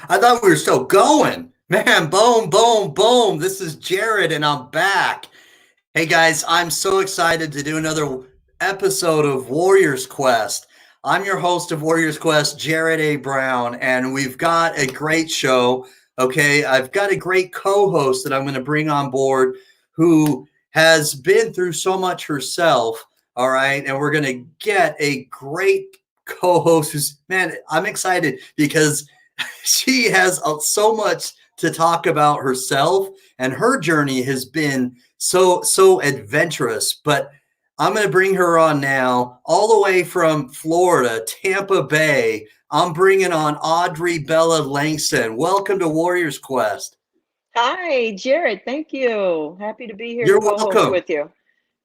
I thought we were still going. Man, boom, boom, boom. This is Jared, and I'm back. Hey guys, I'm so excited to do another episode of Warriors Quest. I'm your host of Warriors Quest, Jared A. Brown, and we've got a great show. Okay, I've got a great co host that I'm going to bring on board who has been through so much herself. All right, and we're going to get a great co host who's, man, I'm excited because she has so much to talk about herself, and her journey has been so adventurous. But I'm going to bring her on now, all the way from Florida, Tampa Bay. I'm bringing on Audrey Bella Langston. Welcome to Warriors Quest. Hi, Jared. Thank you. Happy to be here to You're co-host welcome. with you.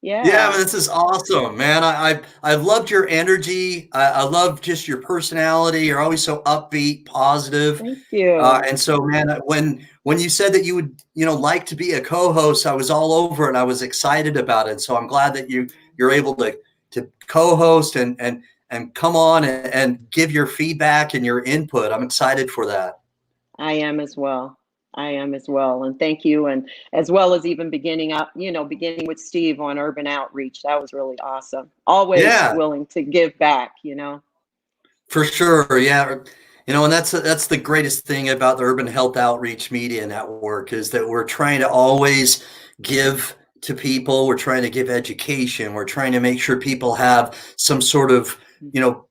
Yeah, Yeah, man, this is awesome, man. I've loved your energy. I love just your personality. You're always so upbeat, positive. thank you. And so, man, when you said that you would, like to be a co-host, I was all over it and I was excited about it. So I'm glad that you're able to co-host and come on and give your feedback and your input. I'm excited for that. I am as well. I am as well. And thank you. And as well as even beginning with Steve on Urban Outreach. That was really awesome. Always Yeah, willing to give back. for sure. Yeah. And that's the greatest thing about the Urban Health Outreach Media Network is that we're trying to always give to people. We're trying to give education. We're trying to make sure people have some sort of,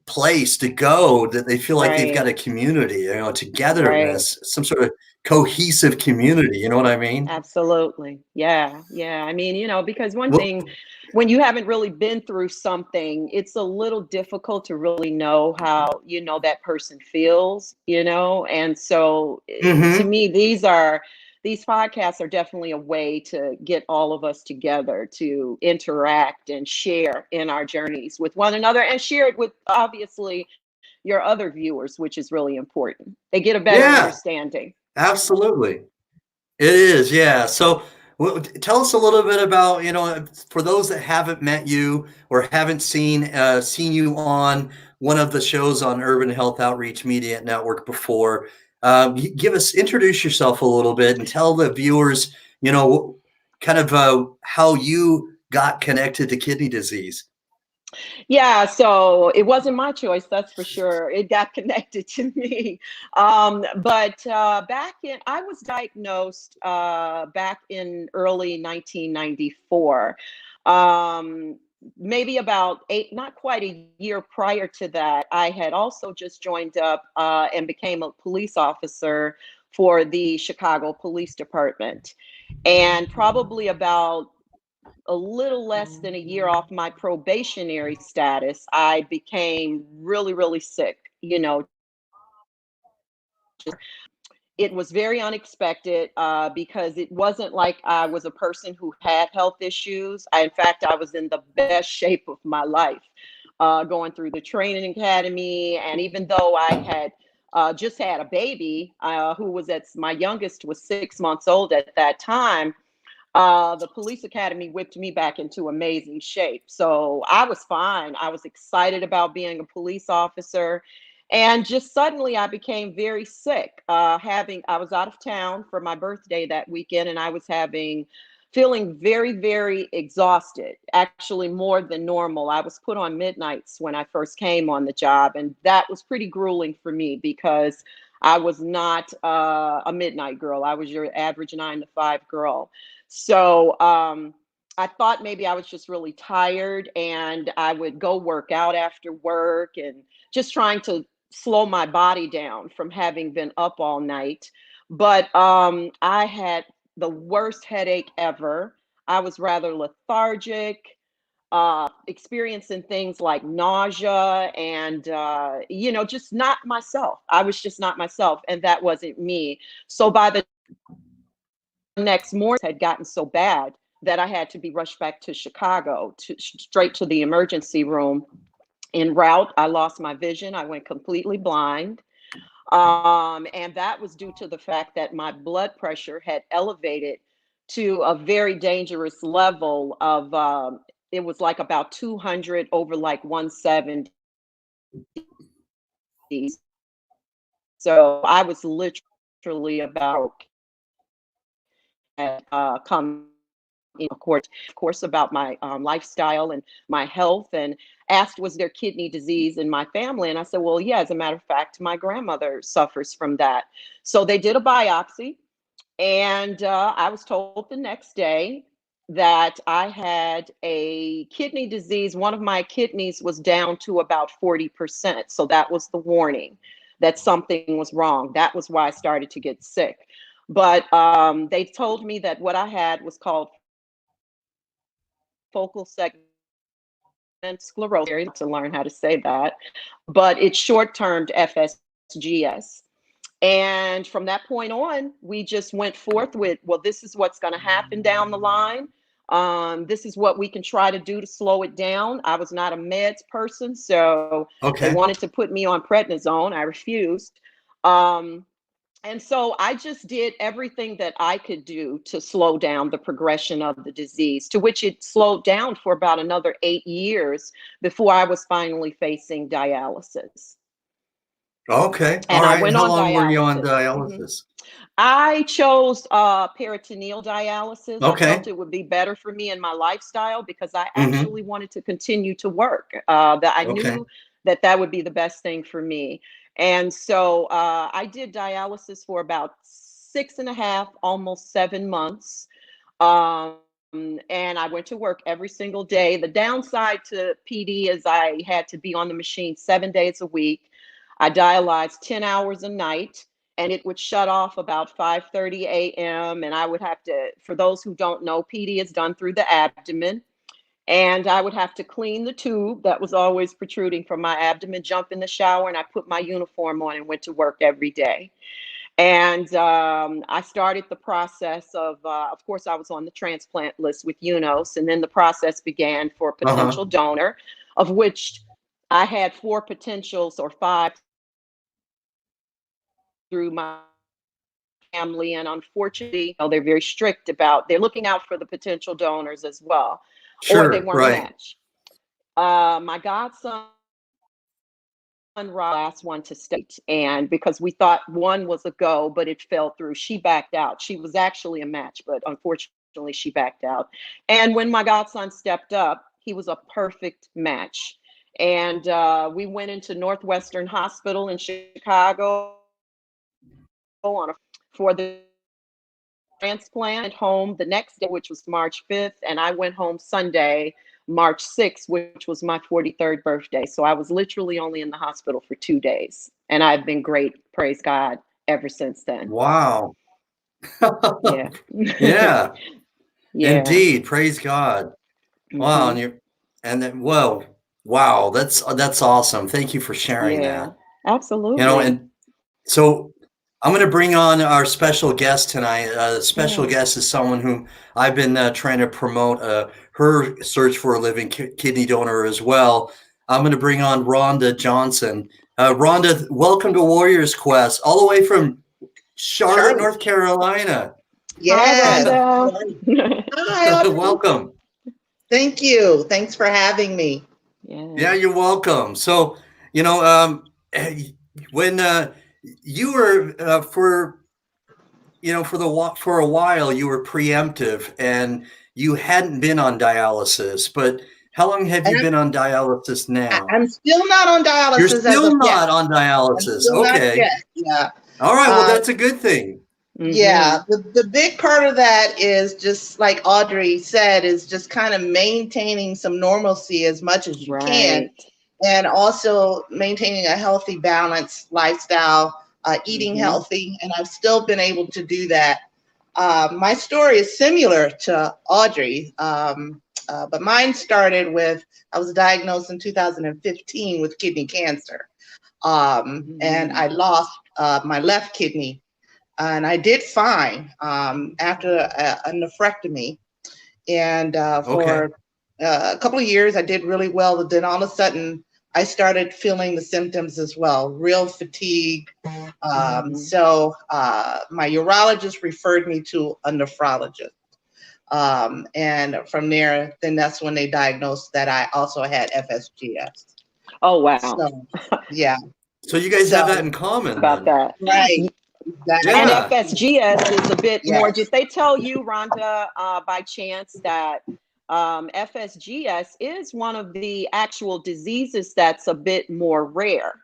place to go that they feel like they've got Right, a community, right. togetherness, some sort of cohesive community. You know what I mean? Absolutely. Yeah. Yeah. I mean, because one Well, thing, when you haven't really been through something, it's a little difficult to really know how, that person feels. And so to mhm. me, these podcasts are definitely a way to get all of us together to interact and share in our journeys with one another and share it with obviously your other viewers, which is really important. They get a better Yeah, understanding. absolutely. It is, yeah. So, tell us a little bit about, for those that haven't met you or haven't seen you on one of the shows on Urban Health Outreach Media Network before. Introduce yourself a little bit and tell the viewers, kind of how you got connected to kidney disease. Yeah, so it wasn't my choice, that's for sure. It got connected to me. But I was diagnosed back in early 1994. Um, Maybe about not quite a year prior to that, I had also just joined up and became a police officer for the Chicago Police Department. And probably about a little less than a year off my probationary status, I became really, really sick. It was very unexpected because it wasn't like I was a person who had health issues. In fact, I was in the best shape of my life, going through the training academy. And even though I had just had a baby, my youngest was 6 months old at that time, the police academy whipped me back into amazing shape. So I was fine. I was excited about being a police officer. And just suddenly I became very sick. I was out of town for my birthday that weekend and I was feeling very, very exhausted, actually more than normal. I was put on midnights when I first came on the job. And that was pretty grueling for me because I was not a midnight girl. I was your average 9 to 5 girl. So I thought maybe I was just really tired and I would go work out after work and just trying to slow my body down from having been up all night. But I had the worst headache ever. I was rather lethargic, experiencing things like nausea and, just not myself. I was just not myself, and that wasn't me. So by the next morning had gotten so bad that I had to be rushed back to Chicago straight to the emergency room. En route, I lost my vision. I went completely blind. And that was due to the fact that my blood pressure had elevated to a very dangerous level of, it was like about 200 over like 170. So I was literally about come, of course, about my lifestyle and my health, and asked, was there kidney disease in my family? And I said, well, yeah, as a matter of fact, my grandmother suffers from that. So they did a biopsy, and I was told the next day that I had a kidney disease. One of my kidneys was down to about 40%. So that was the warning that something was wrong. That was why I started to get sick. But they told me that what I had was called focal segment sclerosis, to learn how to say that, but it's short-term FSGS. And from that point on, we just went forth with, well, this is what's going to happen down the line. This is what we can try to do to slow it down. I was not a meds person, so they Okay. wanted to put me on prednisone. I refused. And so I just did everything that I could do to slow down the progression of the disease, to which it slowed down for about another 8 years before I was finally facing dialysis. Okay. All And I right. And went how on long were you on dialysis. dialysis? I chose peritoneal dialysis. I felt Okay. it would be better for me and my lifestyle because I Mm-hmm. actually wanted to continue to work. That I Okay. knew that that would be the best thing for me. And so I did dialysis for about 6.5, almost 7 months. Um, and I went to work every single day. The downside to PD is I had to be on the machine 7 days a week. I dialyzed 10 hours a night, and it would shut off about 5:30 a.m. And I would have to, for those who don't know, PD is done through the abdomen. And I would have to clean the tube that was always protruding from my abdomen, jump in the shower, and I put my uniform on and went to work every day. And I started the process of course, I was on the transplant list with UNOS, and then the process began for a Uh-huh. potential donor, of which I had 4 potentials or 5 through my family. And unfortunately, they're very strict about, they're looking out for the potential donors as well, or they Sure. weren't a Right. match. My godson, last one to state, and because we thought one was a go, but it fell through, she backed out. She was actually a match, but unfortunately she backed out. And when my godson stepped up, he was a perfect match. And we went into Northwestern Hospital in Chicago on a, for the transplant, home the next day, which was March 5th, and I went home Sunday, March 6th, which was my 43rd birthday. So I was literally only in the hospital for 2 days, and I've been great, praise God, ever since then. Wow. Yeah. Yeah. Yeah. Indeed. Praise God. Wow. Hmm. And then, whoa. Wow. That's awesome. Thank you for sharing Yeah. that. Absolutely. And so I'm going to bring on our special guest tonight. The special Yeah. guest is someone whom I've been trying to promote her search for a living kidney donor as well. I'm going to bring on Rhonda Johnson. Rhonda, welcome to Warriors Quest, all the way from Charlotte, Charlotte. North Carolina. Hi, Yes. Rhonda. Hi, Audrey. Welcome. Thank you. Thanks for having me. Yeah, Yeah. you're welcome. So, you know, when you were for a while you were preemptive and you hadn't been on dialysis, but how long have And you been on dialysis now? I'm still not on You're dialysis as of still yet. not on I'm dialysis. still not Okay. yet. Yeah. All right. Well, Uh, that's a good thing. yeah. Hmm. The big part of that is just like Audrey said, is just kind of maintaining some normalcy as much as you can, Right. and also maintaining a healthy, balanced lifestyle, eating Hmm. healthy. And I've still been able to do that. My story is similar to Audrey, but mine started with I was diagnosed in 2015 with kidney cancer, and Hmm. I lost my left kidney, and I did fine after a nephrectomy, and Okay. for a couple of years I did really well. But then all of a sudden I started feeling the symptoms as well, real fatigue. Hmm. So my urologist referred me to a nephrologist. And from there, then that's when they diagnosed that I also had FSGS. Oh, wow. So, yeah. So you guys have that in common about then. that. Right. Exactly. And Yeah. FSGS is a bit more. Yes. Did they tell you, Rhonda, by chance that FSGS is one of the actual diseases that's a bit more rare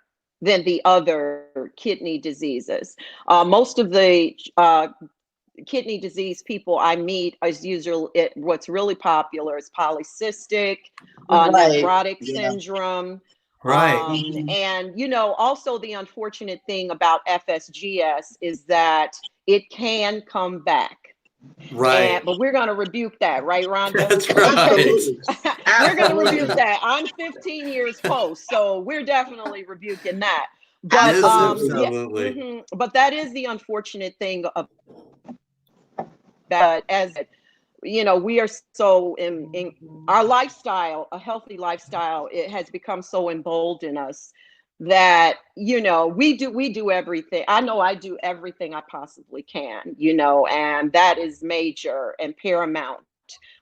than the other kidney diseases? Most of the kidney disease people I meet is usually what's really popular is polycystic, Right. nephrotic Yeah. syndrome. Right. And, you know, also the unfortunate thing about FSGS is that it can come back. Right. But we're going to rebuke that, right, Rhonda? That's right. Absolutely. We're going to rebuke Absolutely. that. I'm 15 years post, so we're definitely rebuking that. It But is Absolutely. yeah, absolutely. but that is the unfortunate thing of that. As you know, we are so in our lifestyle, a healthy lifestyle, it has become so emboldened us that, you know, we do everything. I know I do everything I possibly can, you know, and that is major and paramount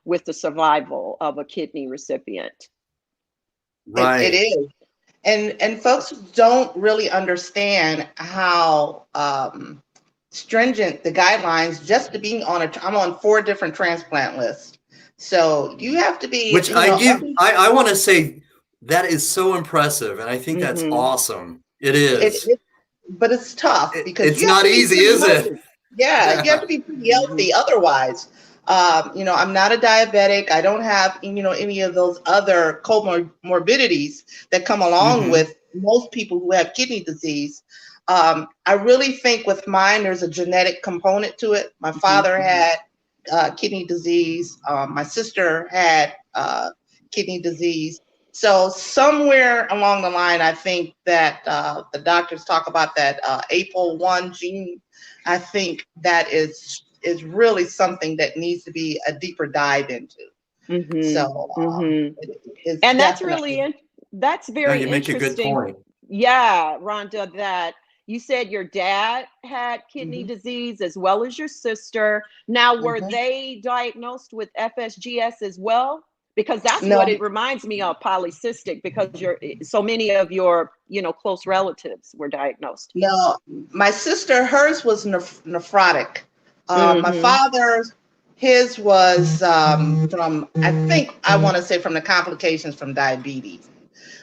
with the survival of a kidney recipient. Right. It is. And folks don't really understand how stringent the guidelines just to being on I'm on 4 different transplant lists. So you have to be, Which you know, I want to say that is so impressive, and I think that's awesome. It is. but it's tough because It's you have not to be easy, pretty is healthy. it? Yeah, you have to be pretty healthy otherwise. You know, I'm not a diabetic. I don't have, you know, any of those other comorbidities that come along with most people who have kidney disease. I really think with mine, there's a genetic component to it. My father had kidney disease. My sister had kidney disease. So somewhere along the line, I think that the doctors talk about that APOL1 gene. I think that is really something that needs to be a deeper dive into. So And that's really that's very you make a good interesting. point. Yeah, Rhonda, that you said your dad had kidney disease as well as your sister. Now, were they diagnosed with FSGS as well? Because that's what it reminds me of, polycystic, because so many of your, you know, close relatives were diagnosed. No, my sister, hers was nephrotic. My father's, his was from, I think, I want to say from the complications from diabetes.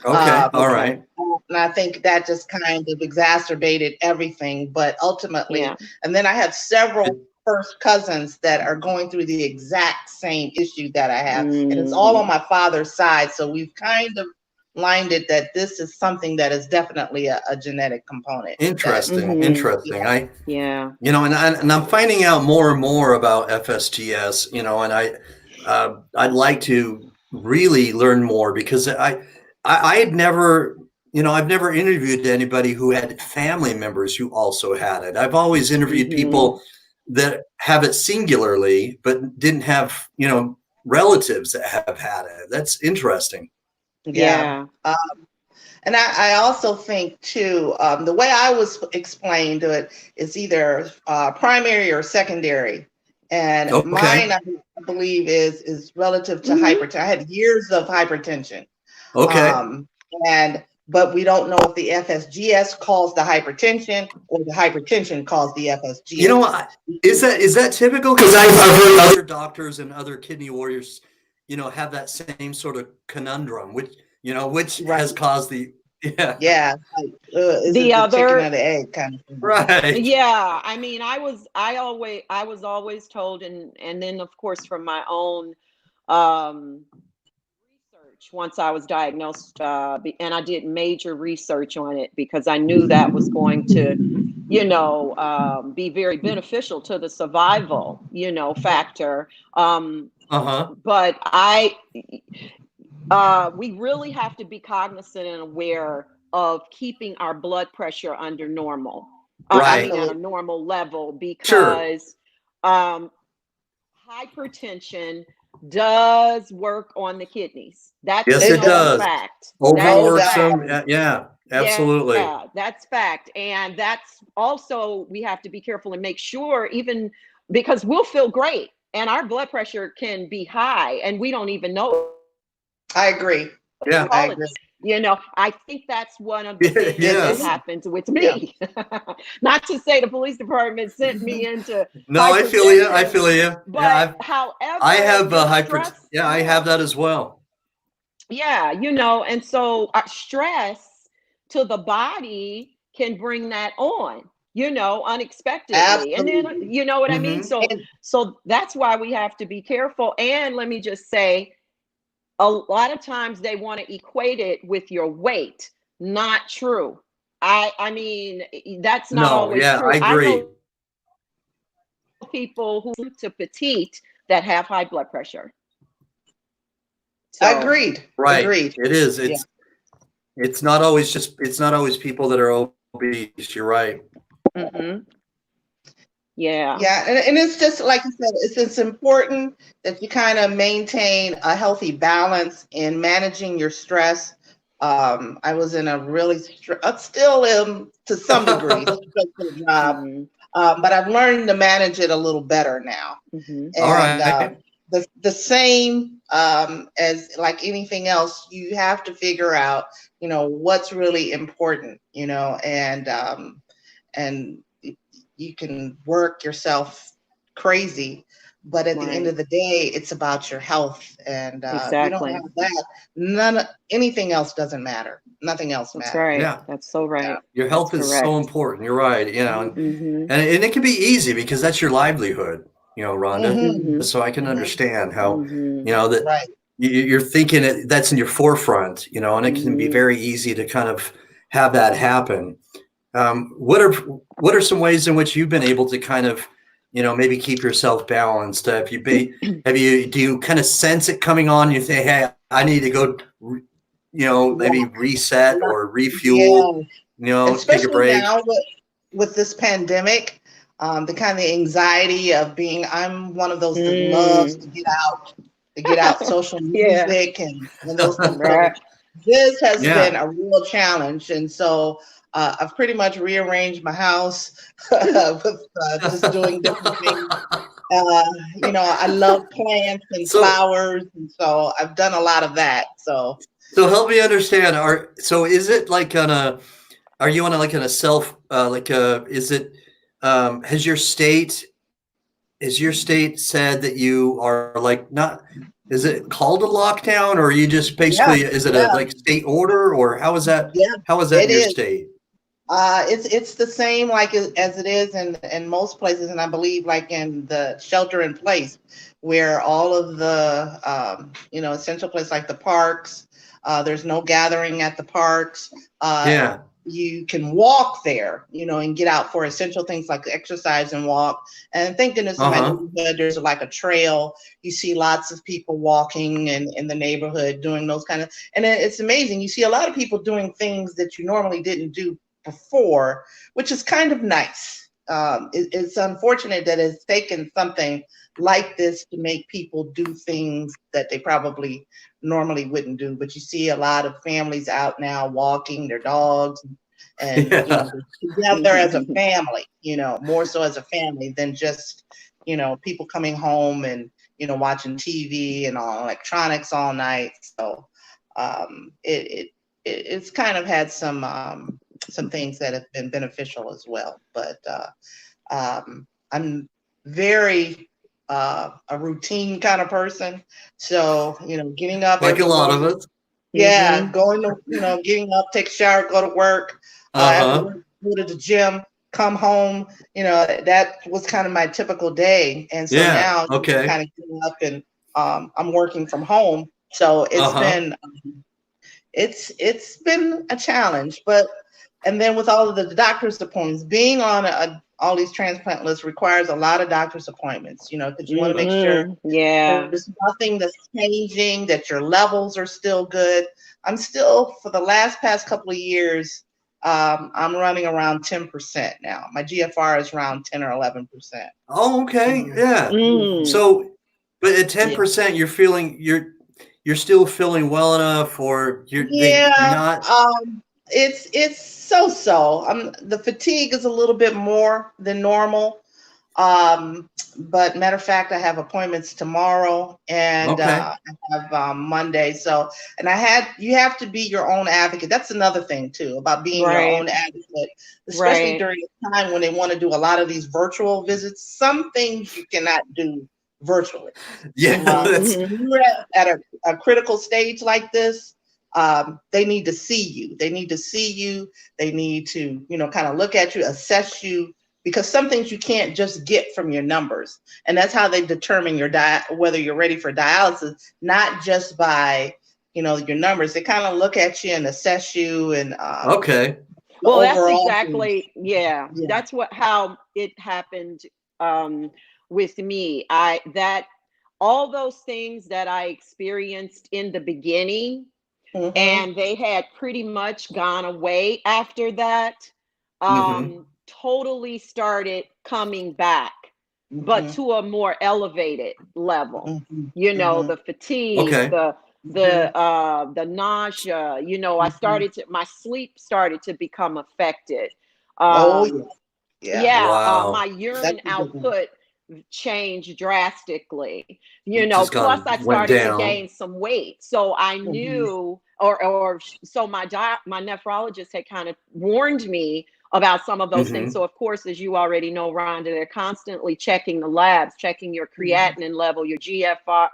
Okay, all right. And I think that just kind of exacerbated everything. But ultimately, and then I have several first cousins that are going through the exact same issue that I have. And it's all on my father's side. So we've kind of lined it that this is something that is definitely a genetic component. Interesting. Interesting. Yeah. You know, and I'm finding out more and more about FSGS, you know, and I'd like to really learn more because I had never, you know, I've never interviewed anybody who had family members who also had it. I've always interviewed people that have it singularly, but didn't have, you know, relatives that have had it. That's interesting. Yeah. And I also think too, the way I was explained to it is either primary or secondary. And mine, I believe, is relative to hypertension. I had years of hypertension. But we don't know if the FSGS caused the hypertension or the hypertension caused the FSGS. You know what? Is that typical? Because I've heard other doctors and other kidney warriors, you know, have that same sort of conundrum, which has caused the is the other chicken or the egg kind of thing. Right. Yeah, I mean, I was always told, and then of course from my own research, once I was diagnosed, and I did major research on it because I knew that was going to, you know, be very beneficial to the survival, you know, factor. But we really have to be cognizant and aware of keeping our blood pressure under normal, at a normal level, because hypertension does work on the kidneys. That's it does. Fact. Overworks them. Yeah, absolutely. Yeah, that's fact. And that's also, we have to be careful and make sure, even because we'll feel great and our blood pressure can be high and we don't even know. I agree. Yeah, I agree. You know, I think that's one of the things that Yes. happens with me. Not to say the police department sent me into No, I feel you. I hypertension, feel you. but I however, have you know, hyper. Yeah, I have that as well. yeah, you know, and so stress to the body can bring that on, you know, unexpectedly. And then, Absolutely. you know what I mean? Hmm. So that's why we have to be careful. And let me just say, a lot of times they want to equate it with your weight. Not true. I mean, that's not No, always yeah, true. I I agree. know people who to petite that have high blood pressure. So, Agreed. Right. Agreed. It is. Yeah. It's not always it's not always people that are obese. You're right. mhm, yeah, Yeah, and it's just like you said, it's important that you kind of maintain a healthy balance in managing your stress. I was in a really still am to some degree stressful job, mhm, but I've learned to manage it a little better now. mhm, All And right. the same as like anything else, you have to figure out, you know, what's really important, you know, and you can work yourself crazy, but at the end right, of the day, it's about your health. And if you don't exactly. have that, anything else doesn't matter. Nothing else That's matters. right. Yeah. That's so Yeah. right. Your That's health is so correct. important. You're right. Mhm, And it can be easy because that's your livelihood, Rhonda. Hmm. mhm, So I can Hmm. understand how, mhm, that Right. you're thinking that's in your forefront, and it can be mhm. very easy to kind of have that happen. What are some ways in which you've been able to kind of, maybe keep yourself balanced? Do you kind of sense it coming on? You say, hey, I need to go, maybe Walk. reset or refuel, Yeah. take a Especially break. now with this pandemic, the kind of anxiety of I'm one of those that loves Mm. to get out social Yeah, music and those things. So right. this has been Yeah. a real challenge. And so I've pretty much rearranged my house with just doing different things. You know, I love plants and So, flowers. And so I've done a lot of that. So so help me understand. Is it like are you on like on a self, is it, has your state said that you are like not, is it called a lockdown or are you just yeah, basically, is it a yeah, like state order or yeah, how is that it in your is. state? It's the same like as it is in most places, and I believe like in the shelter in place, where all of the you know, essential places like the parks, there's no gathering at the parks. Yeah. You can walk there, you know, and get out for essential things like exercise and walk. And thinking this in my Uh-huh. neighborhood, there's like a trail. You see lots of people walking in the neighborhood doing those kind of, and it's amazing. You see a lot of people doing things that you normally didn't do before, which is kind of nice. It's unfortunate that it's taken something like this to make people do things that they probably normally wouldn't do. But you see a lot of families out now walking their dogs and you know, Yeah. together as a family, you know, more so as a family than just, you know, people coming home and, you know, watching TV and all electronics all night. So it's kind of had some things that have been beneficial as well. But I'm very a routine kind of person. So, you know, getting up Like a every lot of morning, us. yeah, Mhm. going to, you know, getting up, take a shower, go to work, after Uh-huh. work, go to the gym, come home, you know, that was kind of my typical day. And so Yeah. now, you know, Okay. kind of getting up and I'm working from home. So Uh-huh. it's been a challenge, but and then with all of the doctor's appointments, being on all these transplant lists requires a lot of doctor's appointments, you know, because you want to make sure Mhm. Yeah. there's nothing that's changing, that your levels are still good. I'm still, for the past couple of years, I'm running around 10% now. My GFR is around 10 or 11%. Oh, okay. Mhm. Yeah. Mm. So, but at Yeah. 10%, you're still feeling well enough, or they Yeah, not. it's so-so. The fatigue is a little bit more than normal. But matter of fact, I have appointments tomorrow and Okay. I have Monday. So, and you have to be your own advocate. That's another thing too about being your Right. own advocate, especially Right. during a time when they want to do a lot of these virtual visits. Some things you cannot do virtually. Yeah, that's Mhm. You're at a critical stage like this. They need to see you. They need to see you. They need to, kind of look at you, assess you, because some things you can't just get from your numbers. And that's how they determine whether you're ready for dialysis, not just by, your numbers. They kind of look at you and assess you and okay. the Well, that's overall things. exactly, yeah. Yeah. That's how it happened um, with me. That all those things that I experienced in the beginning, Mm-hmm. and they had pretty much gone away after that, Hmm. totally started coming back, but Mm-hmm. to a more elevated level. Mm-hmm. The fatigue, Okay. Mm-hmm. the nausea. I Mm-hmm. started to my sleep started to become affected. Oh yeah. Um, Yeah. yeah, Wow. my That's urine a good one. output changed drastically. Just Plus gone I went started to down. gain some weight. So I Mm-hmm. knew, so my nephrologist had kind of warned me about some of those things. Hmm. So of course, as you already know, Rhonda, they're constantly checking the labs, checking your Mm-hmm. creatinine level, your GFR,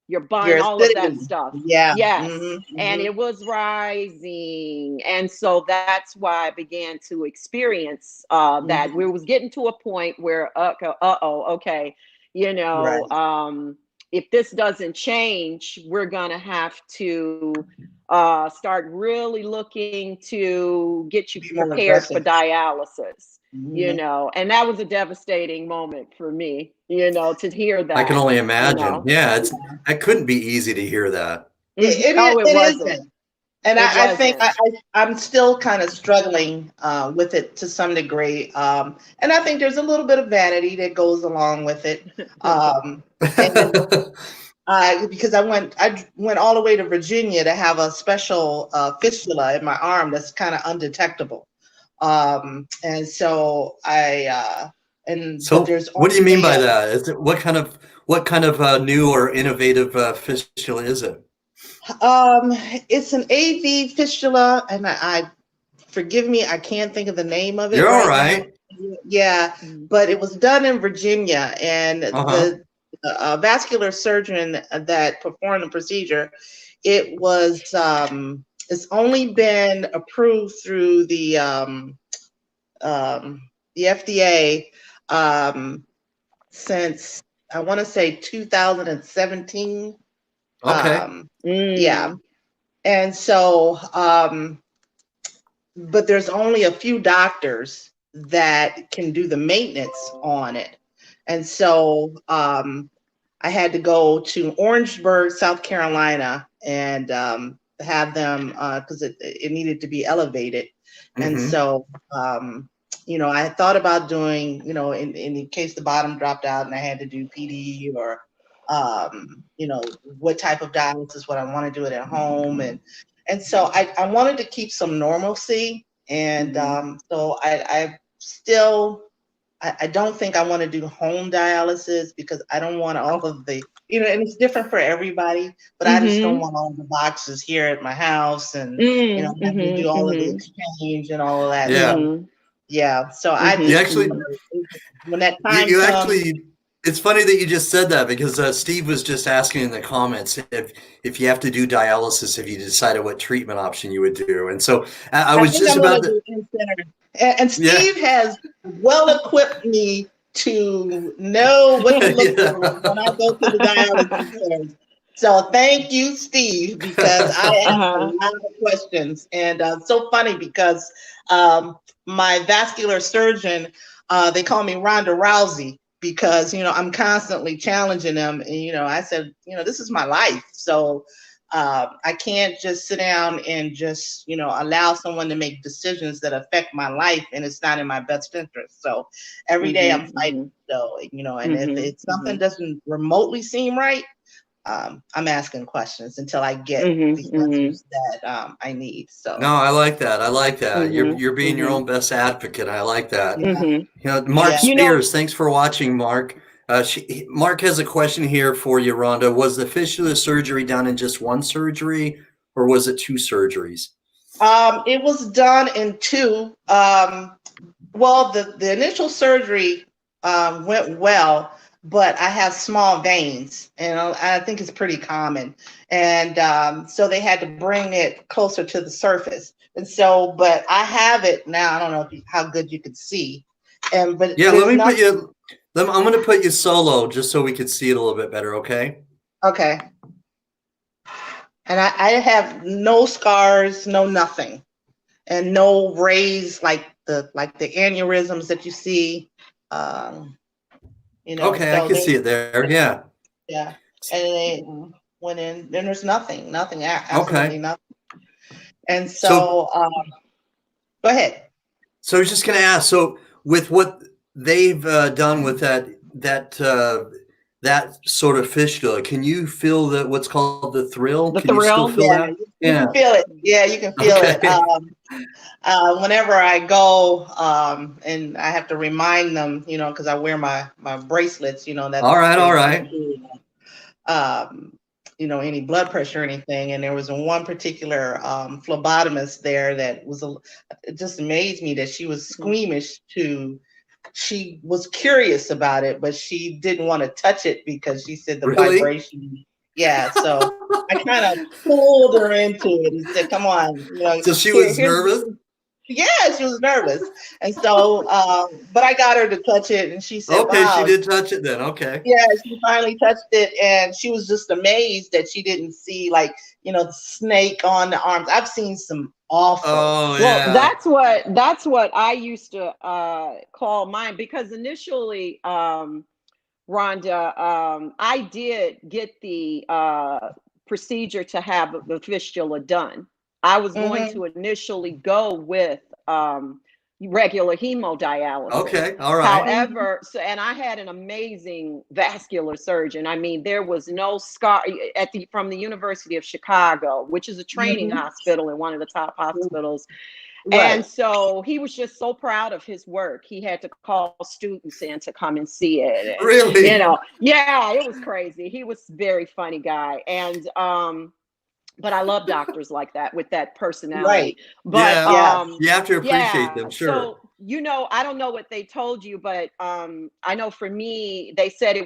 your bun, You're a all of that citizen. stuff. Yeah. Yes. Mm-hmm. And Mm-hmm. it was rising. And so that's why I began to experience that. Mm-hmm. We was getting to a point where, okay, you know, Right. um, if this doesn't change, we're going to have to start really looking to get you Be more prepared for aggressive. dialysis. Mm-hmm. And that was a devastating moment for me, to hear I can that, only you imagine. know. Yeah, that couldn't be easy to hear that. It, Oh, it, it it wasn't. isn't. And It I think wasn't. I'm still kind of struggling with it to some degree. And I think there's a little bit of vanity that goes along with it. And because I went all the way to Virginia to have a special fistula in my arm that's kind of undetectable. And so but So, there's what do you mean only by that? Is it, what kind of new or innovative fistula is it? it's an AV fistula, and I forgive me, I can't think of the name of it You're all right now. right. Yeah, Mm. but it was done in Virginia, and Uh-huh. the vascular surgeon that performed the procedure, it was it's only been approved through um, the FDA since I want to say 2017. Okay. Yeah, Mm. and so but there's only a few doctors that can do the maintenance on it. And so I had to go to Orangeburg, South Carolina, and have them because it needed to be elevated. And Hmm. so, I thought about doing, in case the bottom dropped out and I had to do PD or, what type of dialysis, would I want to do it at home? And so I wanted to keep some normalcy. And so I don't think I want to do home dialysis because I don't want all of the, and it's different for everybody, but I just don't Mhm. want all the boxes here at my house and, Mm. having to do Mhm. all of the Mhm. exchange and all of that. Yeah. So, Mhm. yeah. So I You Mhm. just, actually, Mhm. when that you, time you comes, actually, it's funny that you just said that because Steve was just asking in the comments if you have to do dialysis, if you decided what treatment option you would do. And so I I was think just I'm going about to to, do in-center. And yeah. Steve has well equipped me to know what to look Yeah. for when I go to the dialysis centers. So thank you, Steve, because I asked a Uh-huh. lot of questions. And so funny because my vascular surgeon, they call me Rhonda Rousey because, I'm constantly challenging them. And, I said, this is my life. So I can't just sit down and just, allow someone to make decisions that affect my life and it's not in my best interest. So every day I'm Mhm. fighting. Mhm. So, and if Mhm. something Mhm. doesn't remotely seem right, I'm asking questions until I get Mhm, the mhm, answers that I need. So No, I like that. I like that. mhm, You're being your mhm, own best advocate. I like that. yeah, mhm. You know, Mark yeah. You know, Spears, thanks for watching, Mark. Mark has a question here for you, Rhonda. Was the fistula surgery done in just one surgery, or was it two surgeries? It was done in two. Well, the initial surgery went well, but I have small veins, and I think it's pretty common. And so they had to bring it closer to the surface. And so, but I have it now. I don't know how good you could see, but Yeah, let there's me put nothing. you. I'm going to put you solo just so we can see it a little bit better. Okay. Okay. And I have no scars, no nothing, and no raised like the aneurysms that you see. Um, Okay, I so can they, see it there. Yeah. yeah, and they went in. Then there's nothing, absolutely Okay. nothing. And So, so, go ahead. so I was just going to ask. So, with what they've done with that sort of fistula, can you feel the what's called the thrill? the Can you still thrill. feel Yeah, that? you Yeah. can feel it. Yeah, you can feel it. Okay. Whenever I go, and I have to remind them, because I wear my bracelets, All right. All they right. um, any blood pressure or anything. And there was one particular phlebotomist there that it just amazed me that she was squeamish she was curious about it, but she didn't want to touch it because she said the Really? vibration. Yeah, so I kind of pulled her into it and said, "Come on, So she was here's." nervous. Yeah, she was nervous, and so, but I got her to touch it, and she said, Okay, she "Wow." did touch it then. Okay. Yeah, she finally touched it, and she was just amazed that she didn't see the snake on the arms. I've seen some awful. Oh Well, yeah. that's what I used to call mine, because initially, Rhonda, I did get the procedure to have the fistula done. I was going Hmm. to initially go with regular hemodialysis. Okay. All right. Hmm. However, and I had an amazing vascular surgeon. I mean, there was no scar from the University of Chicago, which is a training Hmm. hospital and one of the top hospitals. And Right. so he was just so proud of his work. He had to call students in to come and see it. And, Really? yeah, it was crazy. He was a very funny guy. And, but I love doctors like that with that personality. Right. But, Yeah. Yes. You have to appreciate yeah. them. Sure. So, I don't know what they told you, but I know for me, they said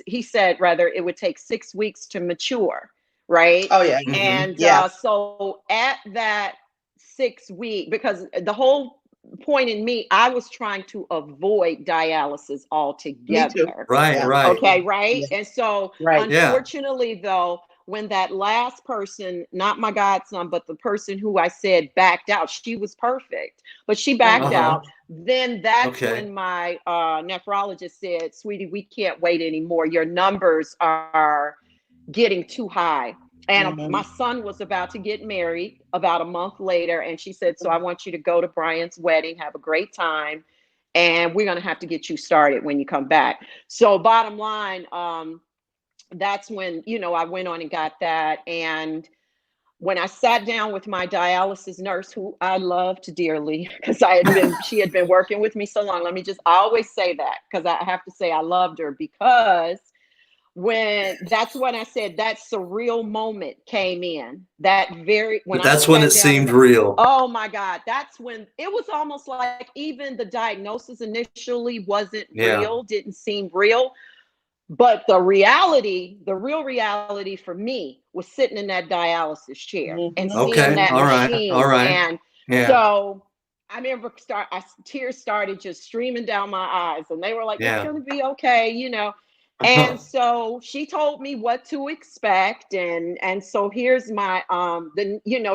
he said rather, it would take 6 weeks to mature. Right. Oh yeah. Hmm. And Yeah. so at that 6 week, because the whole point in me, I was trying to avoid dialysis Me too. altogether. Right. Yeah. Right. Okay, right? Yeah. And so Right. Yeah. unfortunately though, when that last person, not my godson, but the person who I said backed out, she was perfect, but she backed Hmm. Uh-huh. out. Then that's Okay. when my nephrologist said, "Sweetie, we can't wait anymore. Your numbers are getting too high." And my Hmm. son was about to get married about a month later. And she said, "So I want you to go to Brian's wedding, have a great time. And we're going to have to get you started when you come back." So, bottom line, that's when, I went on and got that. And when I sat down with my dialysis nurse, who I loved dearly, because she had been working with me so long. I always say that because I have to say I loved her, because that's when I said that surreal moment came in. When I That's when it sat down seemed real. oh my God, that's when it was almost like even the diagnosis initially wasn't Yeah. real, didn't seem real. But the real reality for me was sitting in that dialysis chair and Hmm. seeing Okay. that All right. All machine. right. And Yeah. so I remember tears started just streaming down my eyes, and they were like, "It's Yeah. going to be okay." And so she told me what to expect. And so here's my,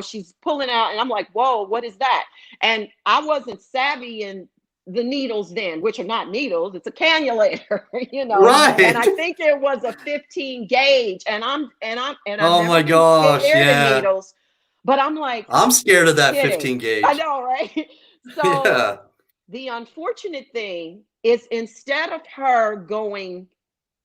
she's pulling out, and I'm like, "Whoa, what is that?" And I wasn't savvy in the needles then, which are not needles, it's a cannulator. And Right. I think it was a 15 gauge, and I've Oh never my been gosh. scared of Yeah. needles, but I'm like, I'm scared of "You're that kidding." 15 I gauge. know, right? So Yeah. the unfortunate thing is, instead of her going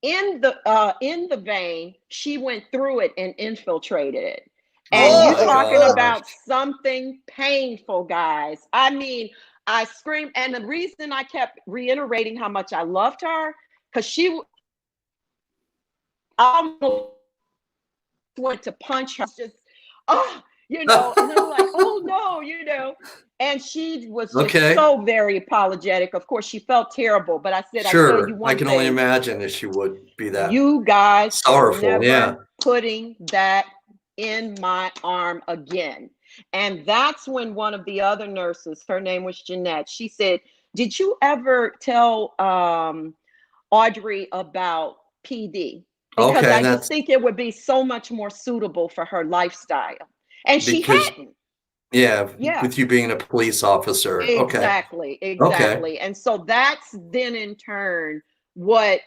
in the vein, she went through it and infiltrated it. And Oh you my talking gosh. about something painful, guys. I mean, I screamed, and the reason I kept reiterating how much I loved her, because she almost went to punch her. Just, oh, you know, and I'm like, oh no, you know. And she was just Okay. so very apologetic. Of course, she felt terrible, but I said, I tell you Sure. I one can only thing, imagine that she would be that you guys are sorrowful. Yeah. never putting that in my arm again. And that's when one of the other nurses, her name was Jeanette, she said, did you ever tell Audrey about PD? Because Okay. I And just that's think it would be so much more suitable for her lifestyle. And she because, hadn't. yeah, Yeah. with you being a police officer. Okay. Exactly, Okay. exactly. And so that's then in turn what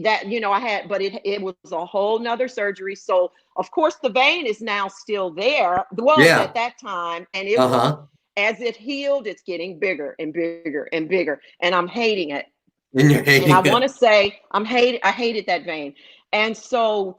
that, you know, I had, but it was a whole nother surgery. So of course the vein is now still there, was Yeah. at that time, and it was, Uh-huh. as it healed, it's getting bigger and bigger and bigger, and I'm hating it. And you're And I hating want to it. say I hated that vein. And so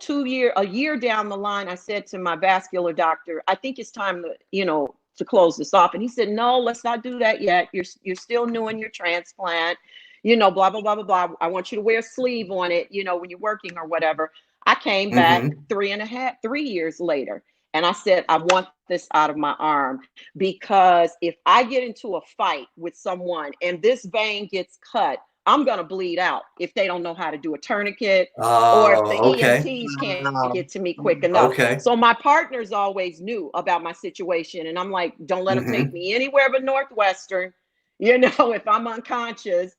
a year down the line, I said to my vascular doctor, I think it's time to, you know, to close this off. And he said, no, let's not do that yet. You're still new in your transplant, you know, blah, blah, blah, blah, blah. I want you to wear a sleeve on it, you know, when you're working or whatever. I came back Mm-hmm. 3 years later. And I said, I want this out of my arm, because if I get into a fight with someone and this vein gets cut, I'm going to bleed out if they don't know how to do a tourniquet, or if the Oh, okay. EMTs can't Wow. get to me quick enough. Okay. So my partners always knew about my situation. And I'm like, don't let them take Mm-hmm. me anywhere but Northwestern, you know, if I'm unconscious,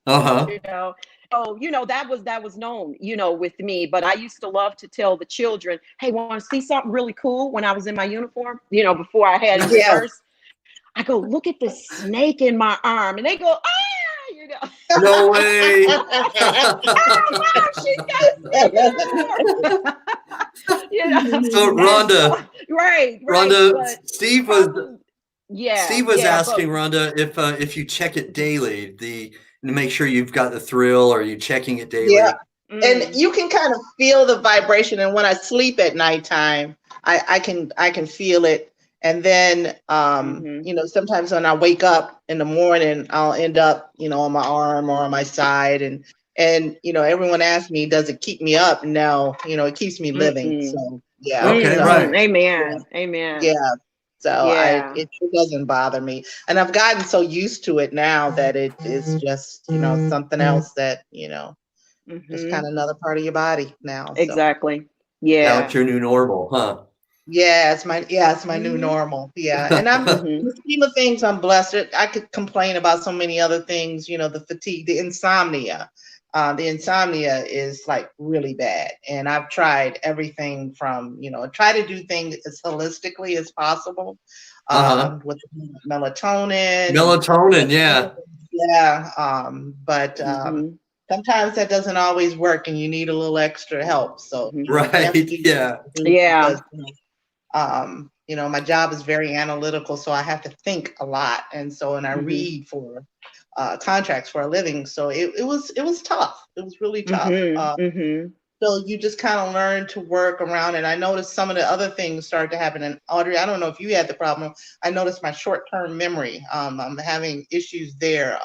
Uh-huh. you know. So, you know, that was known, you know, with me. But I used to love to tell the children, hey, want to see something really cool when I was in my uniform, you know, before I had any Yeah. nurse. I go, look at this snake in my arm. And they go, ah, you know. No way. Oh, wow, she's got a snake in her arm. You know, So and so, Rhonda, right, Rhonda, but Steve was yeah, but asking Rhonda if you check it daily, to make sure you've got the thrill. Are you checking it Yeah. daily? And mm, you can kind of feel the vibration. And when I sleep at nighttime, I can feel it. And then mm-hmm, you know, sometimes when I wake up in the morning, I'll end up, you know, on my arm or on my side. And you know, everyone asks me, does it keep me up? No, you know, it keeps me living. mm-mm, So yeah. Okay, So right. yeah. amen, amen, Yeah. So yeah, it doesn't bother me. And I've gotten so used to it now that it is just, you know, something else that, you know, just mm-hmm, kind of another part of your body now. So exactly, Now it's yeah, your new normal, huh? it's my new normal. Yeah. And I'm mm-hmm, in the scheme of things, I'm blessed. I could complain about so many other things, you know, the fatigue, the insomnia. The insomnia is like really bad. And I've tried everything from, you know, try to do things as holistically as possible, Uh-huh. with melatonin and Melatonin, yeah. yeah. But mm-hmm, sometimes that doesn't always work and you need a little extra help. So, mm-hmm, you know, Right. definitely Yeah. yeah, because, you know, my job is very analytical, so I have to think a lot. And so, and I mm-hmm, read for contracts for a living. So it was tough. It was really tough. mm-hmm, mm-hmm. So you just kind of learn to work around. And I noticed some of the other things started to happen. And Audrey, I don't know if you had the problem. I noticed my short-term memory. I'm having issues there,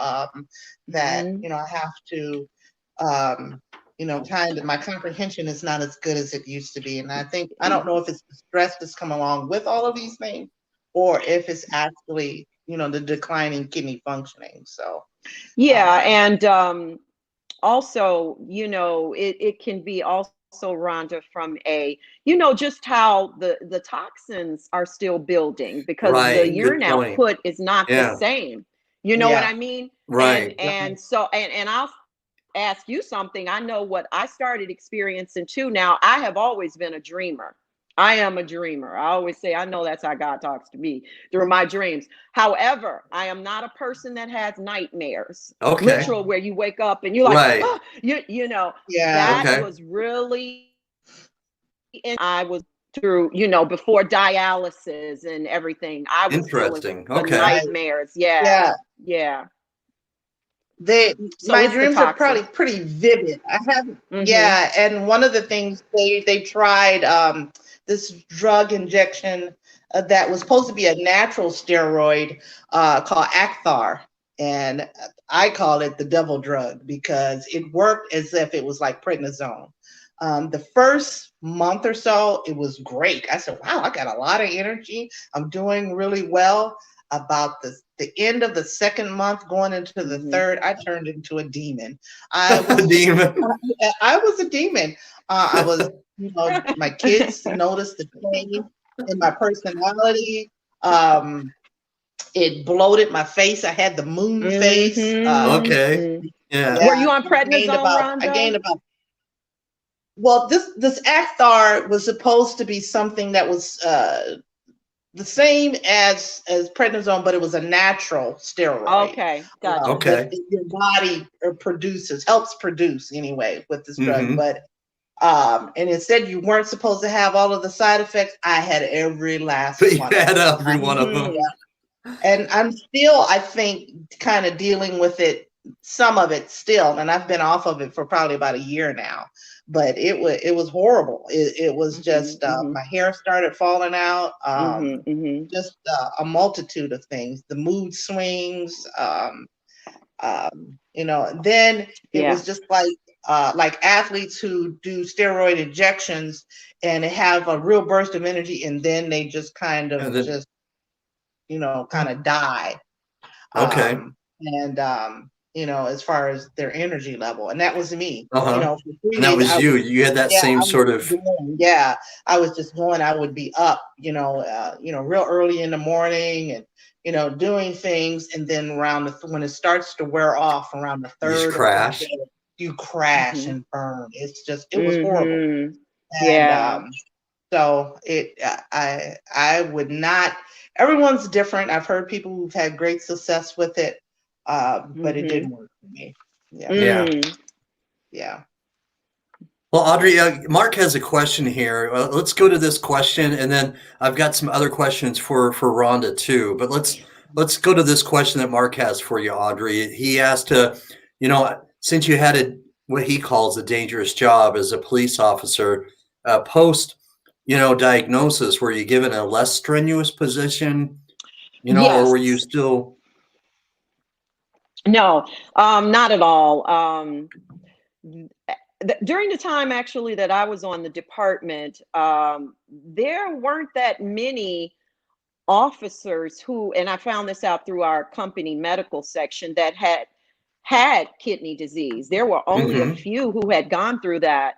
that, Mm-hmm. you know, I have to, um, you know, kind of, my comprehension is not as good as it used to be. And I don't know if it's the stress that's come along with all of these things, or if it's actually, you know, the declining kidney functioning. So, Yeah, um, and also, you know, it can be also, Rhonda, from a, you know, just how the toxins are still building because the Right. Good urine point. output is not the Yeah. same. You know what yeah, I mean? And Right. and so and I'll ask you something. I know what I started experiencing too. Now, I have always been a dreamer. I am a dreamer. I always say, I know that's how God talks to me through my dreams. However, I am not a person that has nightmares, Okay. literal, where you wake up and you're like, Right. oh, you know, yeah, that Okay. was really, I was through, you know, before dialysis and everything. I was dealing with Interesting. the Okay. right, nightmares. Yeah. yeah. Yeah. So My it's the dreams are toxin. probably pretty vivid. I have, Mhm. yeah, and one of the things they tried this drug injection that was supposed to be a natural steroid called Acthar, and I call it the devil drug because it worked as if it was like prednisone. The first month or so, it was great. I said, "Wow, I got a lot of energy. I'm doing really well." About the end of the second month, going into the third, I turned into a demon. I was A demon. I was a demon. I was, my kids noticed the change in my personality. It bloated my face. I had the moon face. Okay. Yeah. Were you on I gained prednisone, about. I Rhonda? gained about. Well, this Acthar was supposed to be something that was the same as prednisone, but it was a natural steroid. Okay, gotcha. Okay. That your body helps produce anyway with this drug. Mm-hmm. But and it said you weren't supposed to have all of the side effects. I had every last But you one. had every one of them. And I'm still, I think, kind of dealing with it, some of it still, and I've been off of it for probably about a year now. But it was horrible. It was just my hair started falling out. Just a multitude of things. The mood swings. Then it was just like athletes who do steroid injections and have a real burst of energy, and then they just kind of kind of die. Okay. As far as their energy level, and that was me. Uh-huh. For 3 And that days was you. You had that same sort of. I was just going. I would be up, real early in the morning, and doing things, and then when it starts to wear off around the You just third or crash. fourth day, you crash and burn. It was horrible. Yeah. So I would not. Everyone's different. I've heard people who've had great success with it, but it didn't work for me. Yeah. Well, Audrey, Mark has a question here. Let's go to this question, and then I've got some other questions for Rhonda too. But let's go to this question that Mark has for you, Audrey. He asked, since you had what he calls a dangerous job as a police officer, post, diagnosis, were you given a less strenuous position, Yes. or were you still? No, not at all. During the time actually that I was on the department, there weren't that many officers who, and I found this out through our company medical section, that had kidney disease. There were only a few who had gone through that.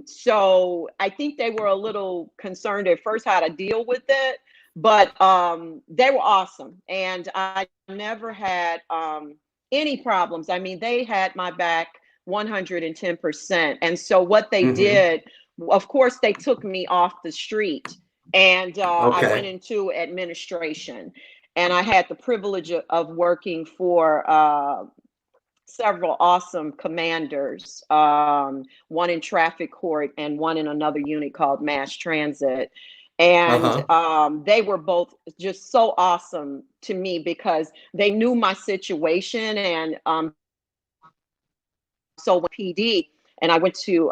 So I think they were a little concerned at first how to deal with it, but they were awesome. And I never had any problems. I mean, they had my back 110%. And so what they did, of course, they took me off the street, and I went into administration, and I had the privilege of working for several awesome commanders, one in traffic court and one in another unit called mass transit. And they were both just so awesome to me because they knew my situation. And so when PD, and I went to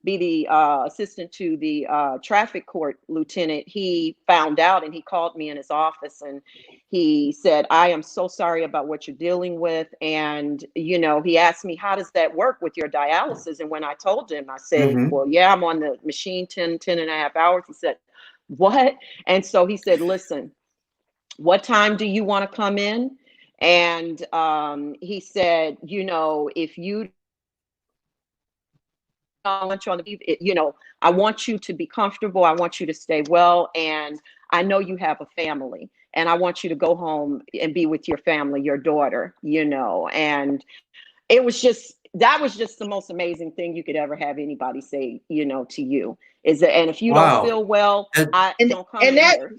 be the assistant to the traffic court lieutenant, he found out and he called me in his office and he said, "I am so sorry about what you're dealing with." And, he asked me, "How does that work with your dialysis?" And when I told him, I said, "Well, yeah, I'm on the machine 10 and a half hours. He said, "What?" And so he said, "Listen, what time do you want to come in?" And he said, "If you I want you on the, I want you to be comfortable. I want you to stay well. And I know you have a family, and I want you to go home and be with your family, your daughter, And that was just the most amazing thing you could ever have anybody say, to you, is that, and if you don't feel well, I don't come in here.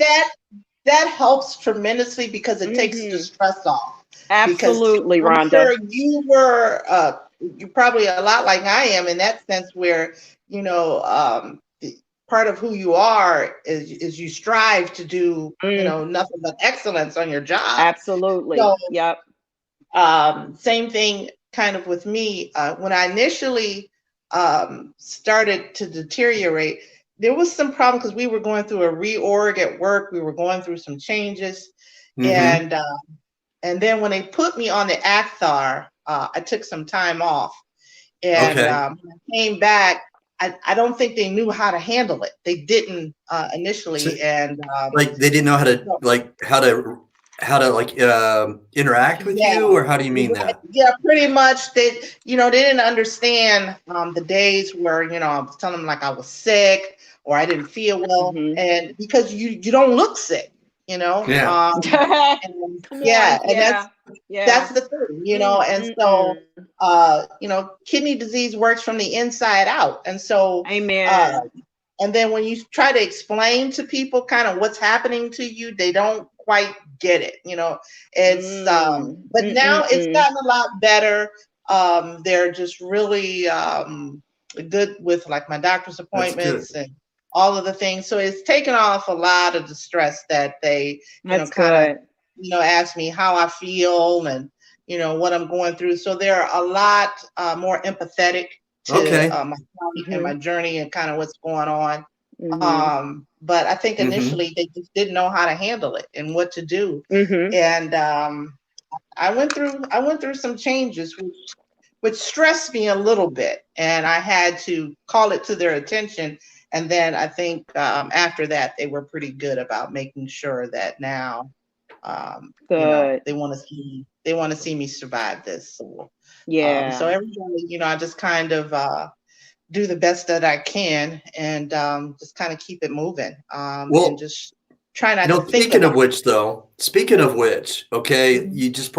That helps tremendously because it takes the stress off. Absolutely, because I'm Rhonda. sure you were you're probably a lot like I am in that sense, where part of who you are is you strive to do nothing but excellence on your job. Absolutely. So, yep. Same thing kind of with me. When I initially started to deteriorate, there was some problem because we were going through a reorg at work. We were going through some changes. Mm-hmm. And then when they put me on the Acthar, I took some time off. And Okay. when I came back, I don't think they knew how to handle it. They didn't initially. So, And like they didn't know how to like interact with yeah, you, or how do you mean that? yeah, pretty much. They didn't understand the days where, I was telling them like I was sick or I didn't feel well. Mhm. And because you don't look sick, Yeah. and yeah, and that's the thing, and so kidney disease works from the inside out. And so Amen. and then when you try to explain to people kind of what's happening to you, they don't quite get it. It's but now it's gotten a lot better. They're just really good with like my doctor's appointments and all of the things. So it's taken off a lot of the stress that they kind of ask me how I feel and what I'm going through. So they're a lot more empathetic to my body and my journey and kind of what's going on. But I think initially they just didn't know how to handle it and what to do. And I went through some changes which stressed me a little bit, and I had to call it to their attention. And then I think after that they were pretty good about making sure that now they want to see me survive this. So every day, I just kind of do the best that I can and just kind of keep it moving. And just try not to think speaking about of which, okay, you just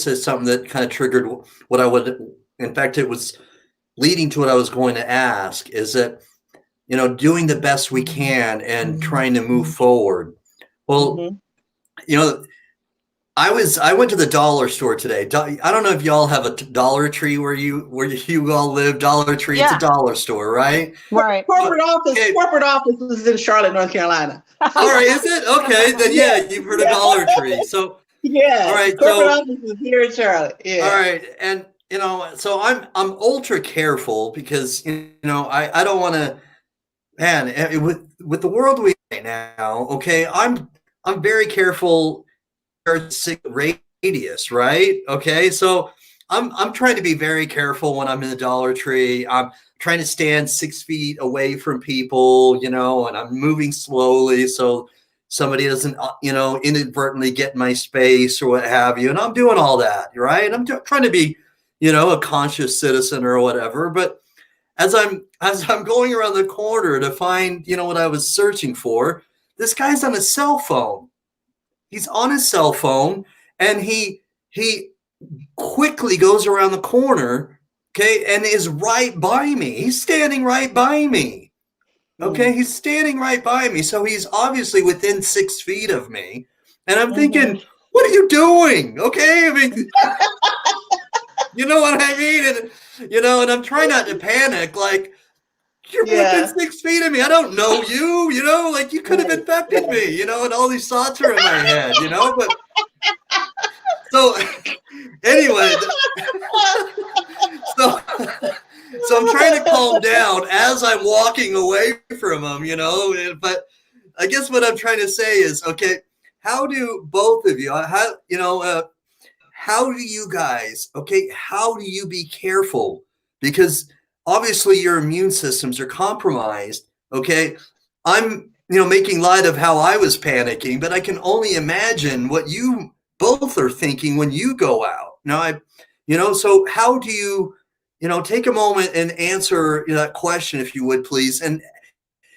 said something that kind of triggered what I would. In fact, it was leading to what I was going to ask. Is that doing the best we can and trying to move forward. Well, I went to the dollar store today. I don't know if y'all have a Dollar Tree where you all live. Dollar Tree, it's a dollar store, right? Right. Corporate office is in Charlotte, North Carolina. All right, is it? Okay, then you've heard of Dollar Tree. So all right, corporate office is here in Charlotte. Yeah. All right, and so I'm ultra careful because I don't want to. Man, with the world we right now, okay, I'm very careful. Radius, right? Okay, so I'm trying to be very careful when I'm in the Dollar Tree. I'm trying to stand 6 feet away from people, and I'm moving slowly so somebody doesn't, inadvertently get in my space or what have you. And I'm doing all that, right? I'm trying to be, a conscious citizen or whatever. But as I'm going around the corner to find, what I was searching for, this guy's on a cell phone. He's on his cell phone, and he quickly goes around the corner, okay, and is right by me. He's standing right by me. Okay, he's standing right by me. So he's obviously within 6 feet of me. And I'm thinking, what are you doing? Okay, I mean, you know what I mean? And and I'm trying not to panic, like, you're within 6 feet of me. I don't know you, like you could have infected me, and all these thoughts are in my head, but so anyway, so I'm trying to calm down as I'm walking away from him, but I guess what I'm trying to say is, okay, how do both of you, how do you guys, okay, how do you be careful? Because obviously your immune systems are compromised. Okay. I'm, making light of how I was panicking, but I can only imagine what you both are thinking when you go out. Now, so how do you, take a moment and answer that question, if you would, please. And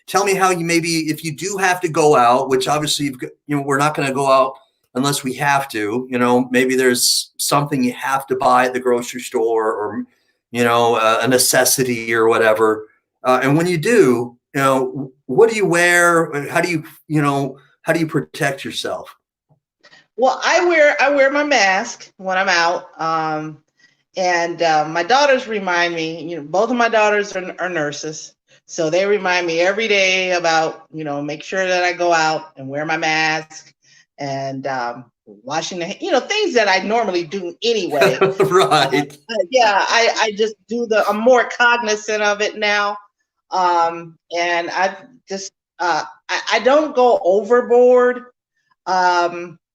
tell me how you, maybe if you do have to go out, which obviously, we're not going to go out unless we have to, maybe there's something you have to buy at the grocery store or, a necessity or whatever. And when you do, what do you wear? How do you protect yourself? Well, I wear my mask when I'm out. And my daughters remind me, both of my daughters are nurses. So they remind me every day about, make sure that I go out and wear my mask and washing the, things that I normally do anyway. Right. Yeah, I just I'm more cognizant of it now. And I've just, I don't go overboard,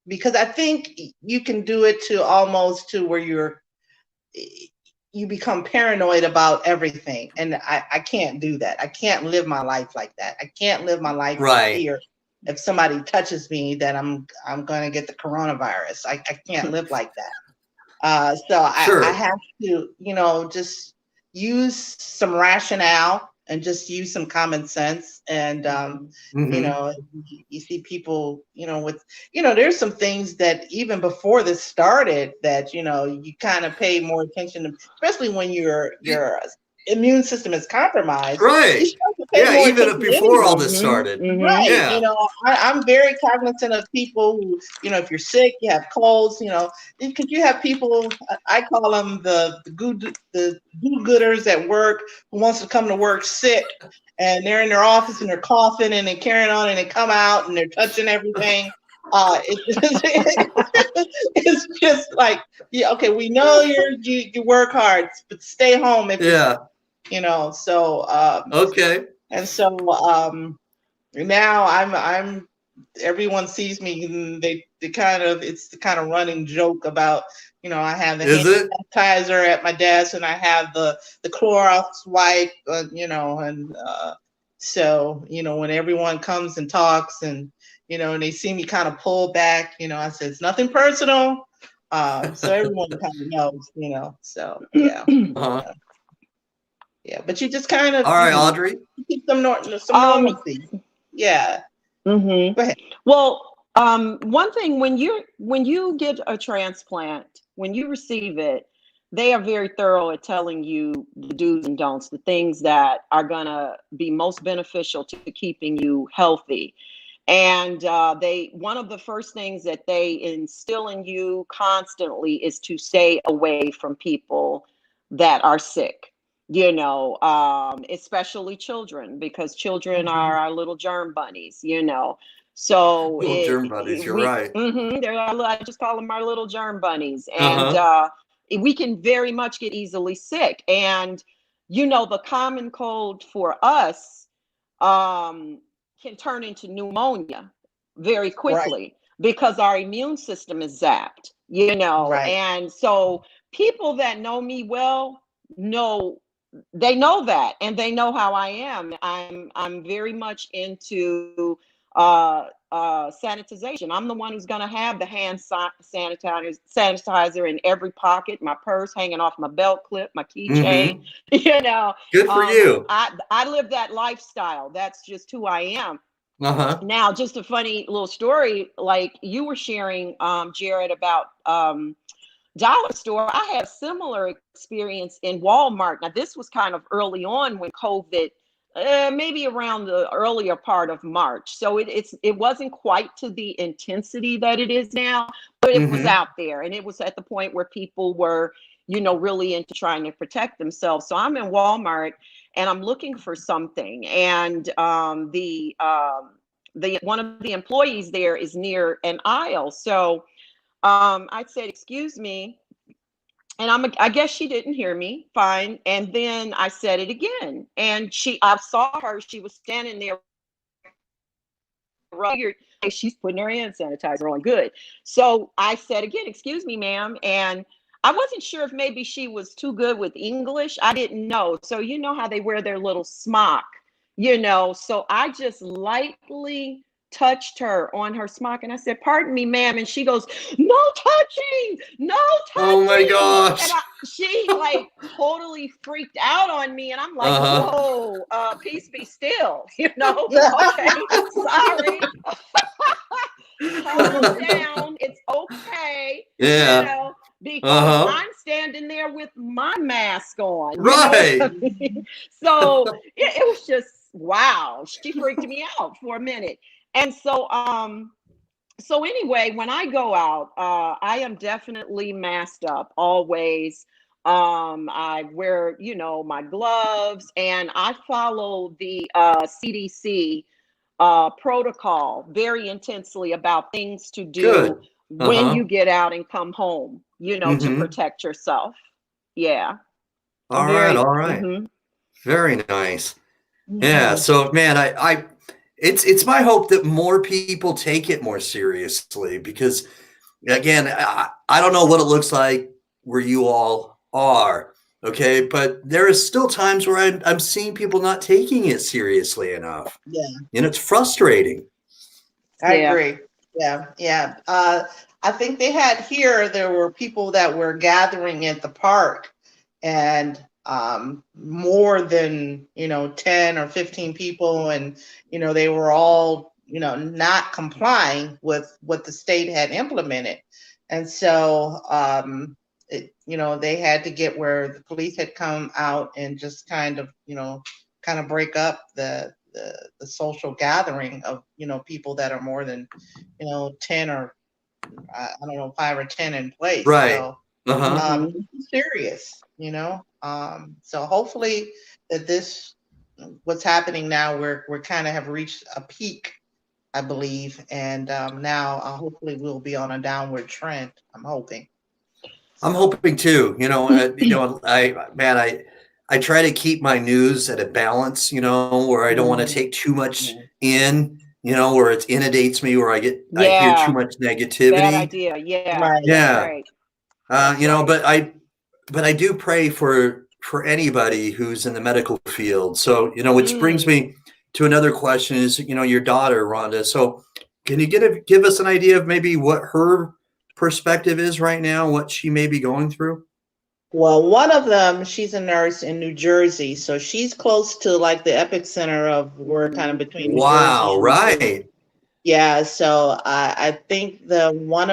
because I think you can do it to almost to where you become paranoid about everything. And I can't do that. I can't live my life like that. I can't live my life in fear. If somebody touches me, that I'm going to get the coronavirus. I can't live like that. So I have to, just use some rationale and just use some common sense. And, you see people, with, there's some things that even before this started that, you kind of pay more attention to, especially when your immune system is compromised. Right. You start to pay more even attention before all anyway. this started. Right. Yeah. I'm very cognizant of people who, if you're sick, you have colds, because you have people, I call them the do-gooders at work who wants to come to work sick, and they're in their office and they're coughing and they're carrying on and they come out and they're touching everything. It's just like, yeah, okay, we know you work hard, but stay home if so okay. And so now I'm everyone sees me and they kind of, it's the kind of running joke about, I have the hand sanitizer at my desk and I have the Clorox wipe, so when everyone comes and talks and and they see me kind of pull back, I said it's nothing personal, so everyone kind of knows, so yeah. Yeah, but you just kind of all right, Audrey, keep some normalcy. Yeah. Mm-hmm. Go ahead. Well, one thing, when you get a transplant, when you receive it, they are very thorough at telling you the do's and don'ts, the things that are gonna be most beneficial to keeping you healthy. And one of the first things that they instill in you constantly is to stay away from people that are sick. Especially children, because children are our little germ bunnies, So little germ buddies, you're right. I just call them our little germ bunnies. And we can very much get easily sick. And, the common cold for us can turn into pneumonia very quickly because our immune system is zapped, And so people that know me well know that, and they know how I am. I'm very much into sanitization. I'm the one who's going to have the hand sanitizer in every pocket, my purse hanging off my belt clip, my keychain. Good for you. I live that lifestyle. That's just who I am. Now, just a funny little story, like you were sharing, Jared, about dollar store. I had a similar experience in Walmart. Now, this was kind of early on when COVID, maybe around the earlier part of March. So it wasn't quite to the intensity that it is now, but it was out there, and it was at the point where people were, really into trying to protect themselves. So I'm in Walmart and I'm looking for something, and one of the employees there is near an aisle. So I said, "Excuse me," and I guess she didn't hear me. Fine. And then I said it again, and I saw her. She was standing there. She's putting her hand sanitizer on. Good. So I said again, "Excuse me, ma'am," and I wasn't sure if maybe she was too good with English. I didn't know. So you know how they wear their little smock, So I just lightly touched her on her smock, and I said, "Pardon me, ma'am," and she goes, "No touching, no touching." Oh my gosh. And she like totally freaked out on me, and I'm like, "Whoa, peace be still," Okay, sorry. Calm down, it's okay. Yeah. Because I'm standing there with my mask on. Right. So it was just, wow. She freaked me out for a minute. And so anyway, when I go out, I am definitely masked up always. I wear, my gloves, and I follow the CDC protocol very intensely about things to do when you get out and come home, you know, to Mm-hmm. protect yourself. Yeah. All right. Very. All right. Mm-hmm. Very nice. Yeah. Mhm. So, man, it's my hope that more people take it more seriously because, again, I don't know what it looks like where you all are, okay, but there is still times where I'm seeing people not taking it seriously enough, Yeah, and it's frustrating. I Yeah. agree. Yeah, yeah. I think there were people that were gathering at the park, and more than 10 or 15 people, and they were all not complying with what the state had implemented, and so they had to get where the police had come out and just kind of break up the social gathering of people that are more than 10 or I don't know, 5 or 10 in place. Right. So Uh-huh. Mhm. it's serious, so hopefully that what's happening now, we're kind of have reached a peak, I believe, and now hopefully we'll be on a downward trend. I'm hoping. I'm So hoping too. I try to keep my news at a balance, where I don't want to mhm, take too much mhm. in, where it inundates me, where I hear too Yeah. much Bad negativity. idea. Yeah. Right. That's Yeah. right. That's right. But I do pray for anybody who's in the medical field. So, which brings Mm. me to another question is, your daughter, Rhonda. So can you give us an idea of maybe what her perspective is right now, what she may be going through? Well, one of them, she's a nurse in New Jersey, so she's close to like the epicenter of where kind of between New Jersey Wow, and New York. right. Yeah, so I think the one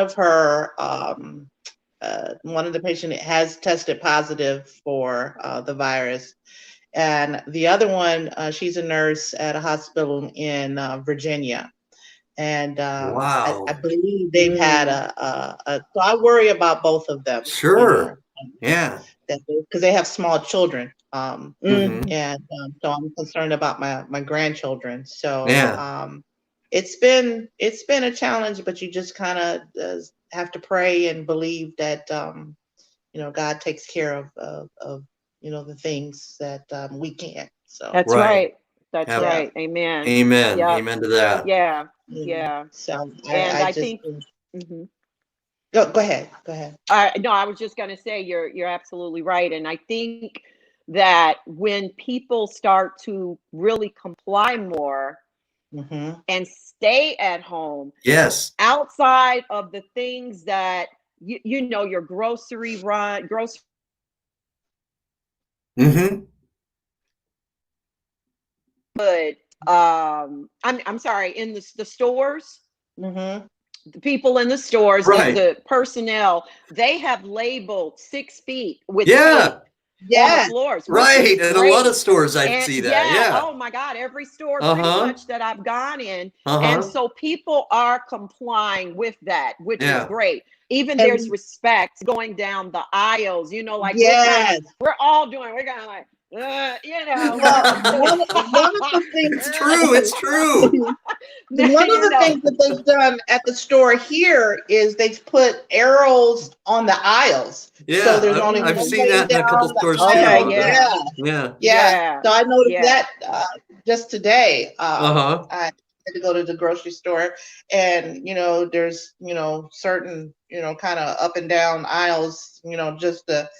of the patient has tested positive for the virus, and the other one, she's a nurse at a hospital in Virginia, and I Wow. believe they've had Mm. So I worry about both of them, Sure. Yeah. because they have small children. Mm-hmm. Mm. And so I'm concerned about my grandchildren. So Yeah. it's been a challenge, but you just kind of have to pray and believe that God takes care of the things that we can't. So That's Right. right. That's Have yeah, right. Amen. Amen. Yep. Amen to that. Yeah. yeah. Yeah. So And I I just think. Mhm. go ahead, go ahead. No, I was just going to say you're absolutely right, and I think that when people start to really comply more Hmm. and stay at home Yes. outside of the things that your grocery Mm-hmm. but I'm sorry, in the stores, Hmm. the people in the stores, Right. the personnel, they have labeled 6 feet with tape Yeah. on the Yes. floors, which is Right. And a lot of great. stores I And see that. yeah, Yeah. oh my God, every store pretty Uh-huh. much that I've gone in. And Uh-huh. so people are complying with that, which is Yeah. great. Even there's And respect going down the aisles, like yes. we're all doing, we're kind of like, Well, one of the It's things true. It's true. one of you the know, things that they've done at the store here is they've put arrows on the aisles. So Yeah. there's I've, only I've one mm, seen way that in a couple down the stores too, okay, aisle. Rhonda. yeah, Yeah. Yeah. Yeah. yeah, So I noticed yeah. that just today. Uh-huh. I had to go to the grocery store, and there's certain kind of up and down aisles, just to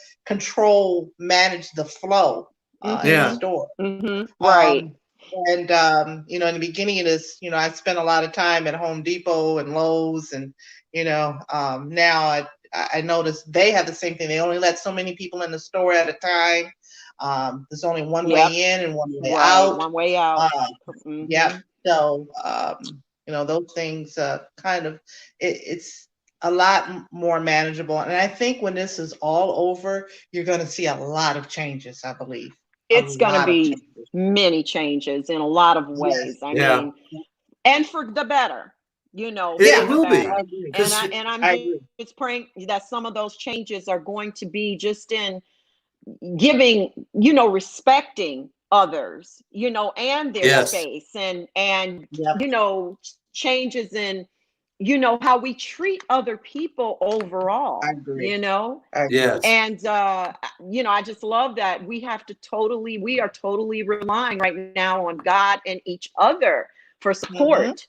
manage the flow in the Mm-hmm. Yeah. store. Mm-hmm. Right. Um, and in the beginning of this, I spent a lot of time at Home Depot and Lowe's, and now I noticed they have the same thing. They only let so many people in the store at a time. There's only one Yep. way in and one way Right. out. One way out. Uh, Mm-hmm. yeah. So those things it's a lot more manageable. And I think when this is all over, you're going to see a lot of changes. I believe a It's going to lot of be changes. many changes in a lot of Yes. ways. I Yeah. mean, and for the better, for It Yeah, the will better. I be. agree. And Because I'm I agree. just praying that some of those changes are going to be just in giving, respecting others, and their yes. space, and Yep. changes in, you know, how we treat other people overall, I agree. you know? I agree. Yes. And, you know, I just love that we are totally relying right now on God and each other for support,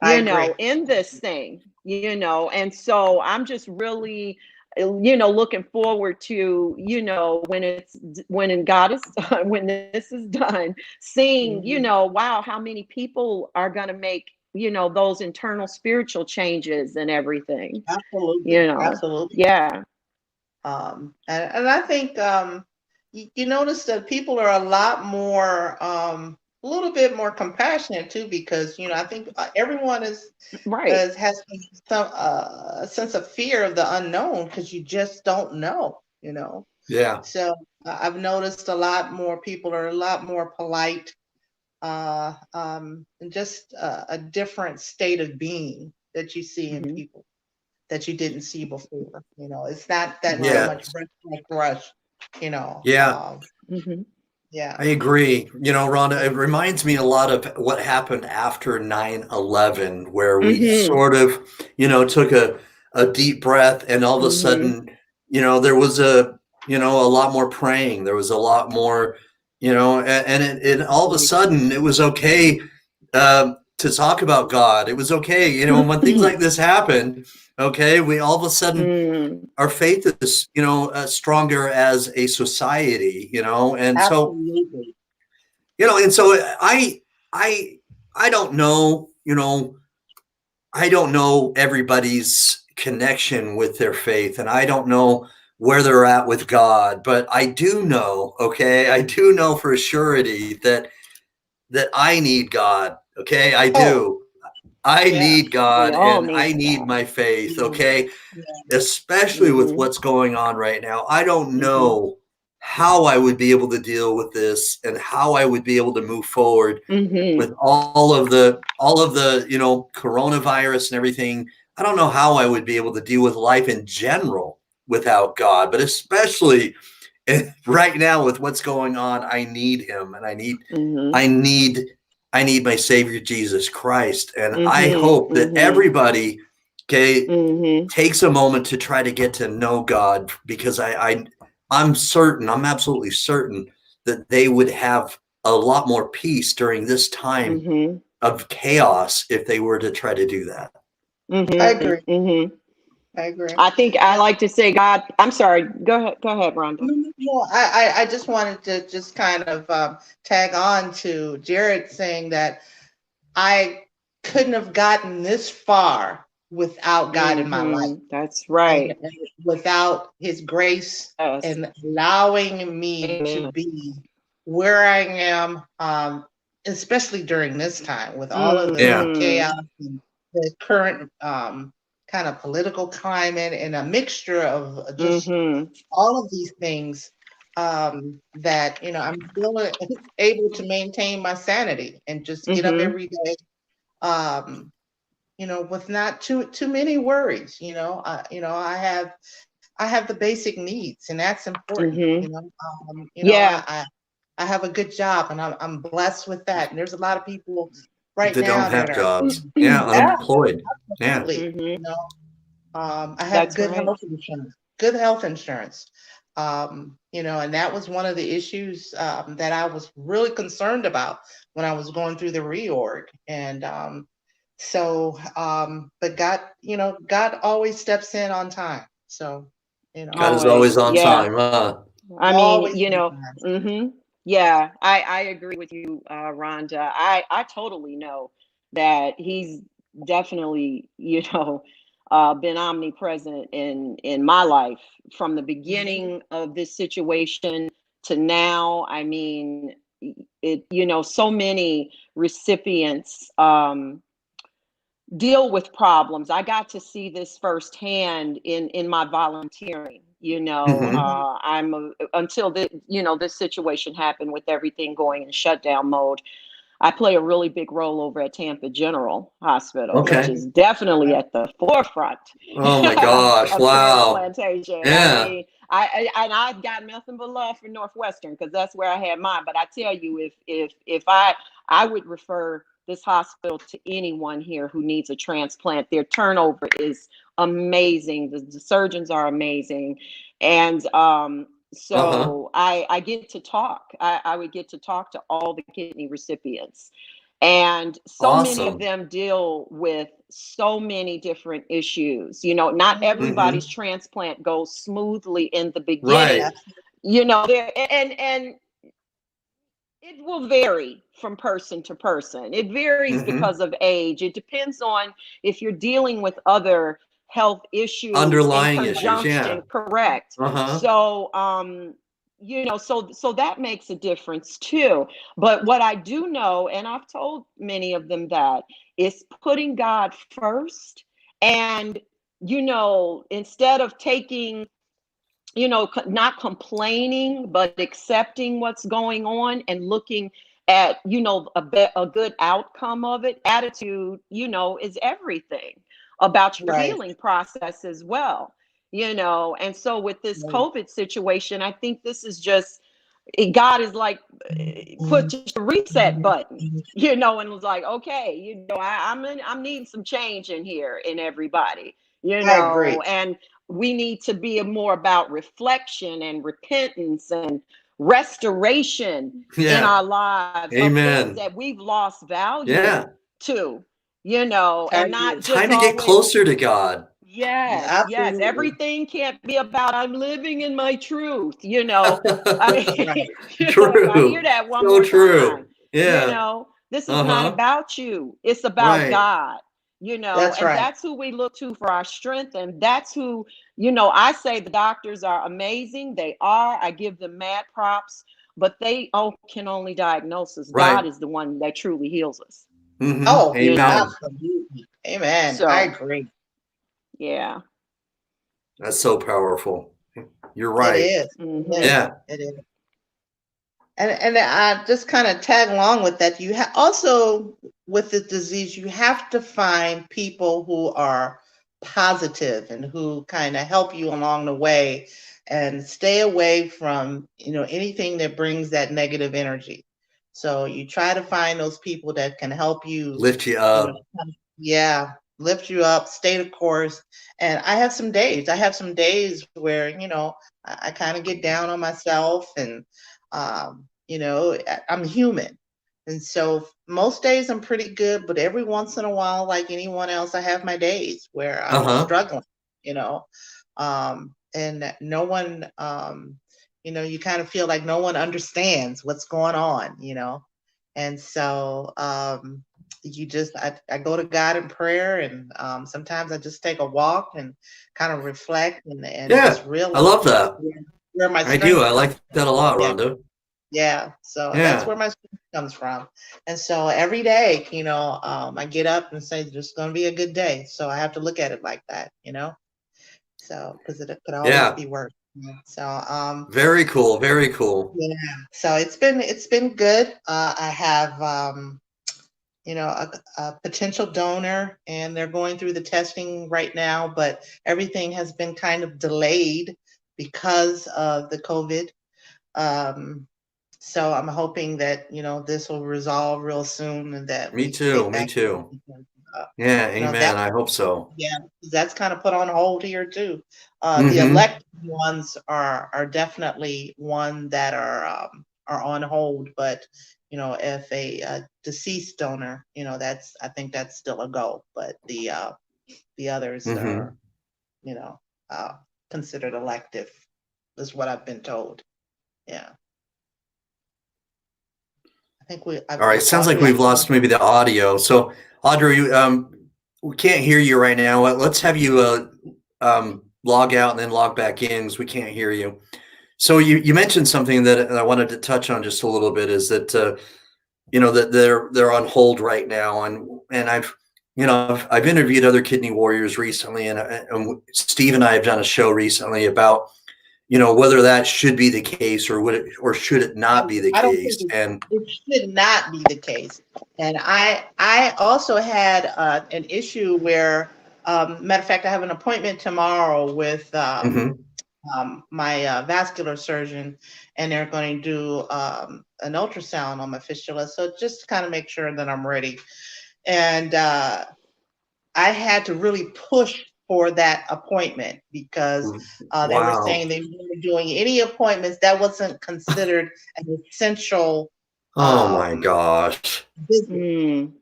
I you know, agree. in this thing, you know. And so I'm just really, you know, looking forward to, you know, when God is done, when this is done, seeing, you know, wow, how many people are going to make, you know, those internal spiritual changes and everything, Absolutely. you know. Absolutely. Yeah. And I think you notice that people are a lot more, a little bit more compassionate too, because, you know, I think everyone Right. has some a sense of fear of the unknown, because you just don't know, you know. Yeah. So I've noticed a lot more people are a lot more polite, and just a different state of being that you see in people that you didn't see before. You know, it's not that so Yeah. much rush, you know. Yeah. Yeah. I agree. You know, Rhonda, it reminds me a lot of what happened after 9/11, where we sort of, you know, took a deep breath, and all of a sudden, you know, there was you know, a lot more praying. There was a lot more, you know, and it all of a sudden it was okay to talk about God. It was okay, you know, when things like this happen, okay, we all of a sudden our faith is, you know, stronger as a society, you know, and so, Absolutely. you know, and so I don't know, you know, I don't know everybody's connection with their faith, and I don't know where they're at with God, but I do know, okay, I do know for a surety that I need God, okay, I do. I Yeah. need We God, all and I need need God. my faith, okay? Yeah. Especially with what's going on right now. I don't know how I would be able to deal with this and how I would be able to move forward with all of the, you know, coronavirus and everything. I don't know how I would be able to deal with life in general without God, but especially right now with what's going on, I need him, and I need my Savior Jesus Christ. And I hope that everybody, okay, takes a moment to try to get to know God, because I'm certain, I'm absolutely certain that they would have a lot more peace during this time of chaos if they were to try to do that. I agree. I agree. I think I like to say, God, I'm sorry. Go ahead, Rhonda. No, I just wanted to just kind of tag on to Jared saying that I couldn't have gotten this far without God in my life. That's right. And without his grace and allowing me to be where I am, especially during this time with all of the chaos and the current kind of political climate, and a mixture of just all of these things, that, you know, I'm still able to maintain my sanity and just get up every day, you know, with not too many worries. You know, I have the basic needs, and that's important. You know, I have a good job, and I'm blessed with that. And there's a lot of people right That now don't have that are jobs. Yeah, unemployed. Yeah. you know, I have good health insurance. Good health insurance. You know, and that was one of the issues that I was really concerned about when I was going through the reorg. And but God, you know, God always steps in on time. So, you know, God is always on time, huh? I mean, you know, yeah, I agree with you, Rhonda. I totally know that he's definitely, you know, been omnipresent in my life from the beginning of this situation to now. I mean, you know, so many recipients deal with problems. I got to see this firsthand in my volunteering. You know, until this situation happened with everything going in shutdown mode. I play a really big role over at Tampa General Hospital, which is definitely at the forefront. Oh my gosh! Of Wow. transplantation. Yeah. I mean, I've got nothing but love for Northwestern because that's where I had mine. But I tell you, if I would refer this hospital to anyone here who needs a transplant. Their turnover is amazing. The surgeons are amazing. And so I get to talk. I would get to talk to all the kidney recipients. And so many of them deal with so many different issues. You know, not everybody's transplant goes smoothly in the beginning. Right. You know, and it will vary from person to person. It varies because of age. It depends on if you're dealing with other health issues, underlying in conjunction, issues. Yeah. Correct. So, you know, so that makes a difference too. But what I do know, and I've told many of them that, is putting God first. And, you know, instead of taking, you know, not complaining, but accepting what's going on and looking at, you know, a good outcome of it. Attitude, you know, is everything about your healing process as well, you know. And so with this COVID situation, I think this is just, God is like, put a reset button, you know, and was like, okay, you know, I'm needing some change in here in everybody, you know. I agree. And we need to be more about reflection and repentance and restoration in our lives of things that we've lost value to, you know, and not just time to get closer to God. Yes, yes. Everything can't be about I'm living in my truth, you know. I mean, you know, if I hear that one more time, you know, this is not about you. It's about God, you know, and that's who we look to for our strength. And that's who, you know, I say the doctors are amazing. They are. I give them mad props, but they can only diagnose us. God is the one that truly heals us. Oh, amen. Absolutely. Amen. So, I agree. Yeah. That's so powerful. You're right. It is. Yeah. It is. And I just kind of tag along with that. You also, with the disease, you have to find people who are positive and who kind of help you along the way, and stay away from, you know, anything that brings that negative energy. So you try to find those people that can help you, lift you up. You know, lift you up, stay the course. And I have some days where, you know, I kind of get down on myself, and you know, I'm human. And so most days I'm pretty good, but every once in a while, like anyone else, I have my days where I'm struggling, you know. And no one, you know, you kind of feel like no one understands what's going on, you know. And so I go to God in prayer, and sometimes I just take a walk and kind of reflect and just realize. I love that. Where my I do. I like that a lot, Rhonda. Yeah. So that's where my strength comes from. And so every day, you know, I get up and say, "There's going to be a good day." So I have to look at it like that, you know. So because it could always be worse. So very cool. Very cool. Yeah. So it's been good. I have you know, a potential donor, and they're going through the testing right now, but everything has been kind of delayed because of the COVID. So I'm hoping that, you know, this will resolve real soon, and that me too. Yeah, amen. I hope so. Yeah, that's kind of put on hold here too. The elected ones are definitely one that are on hold, but you know, if a deceased donor, you know, I think that's still a go. But the others are, you know, considered elective, is what I've been told. Yeah. I think all right. Sounds like we've lost maybe the audio. So Audrey, we can't hear you right now. Let's have you log out and then log back in, because we can't hear you. So you mentioned something that I wanted to touch on just a little bit, is that you know, that they're on hold right now, and I've interviewed other kidney warriors recently, and Steve and I have done a show recently about, you know, whether that should be the case, or should it not be the case. And it should not be the case. And I also had an issue where, matter of fact, I have an appointment tomorrow with my vascular surgeon, and they're going to do an ultrasound on my fistula. So just to kind of make sure that I'm ready. And I had to really push for that appointment because they were saying they weren't doing any appointments. That wasn't considered an essential Oh my gosh. visit. And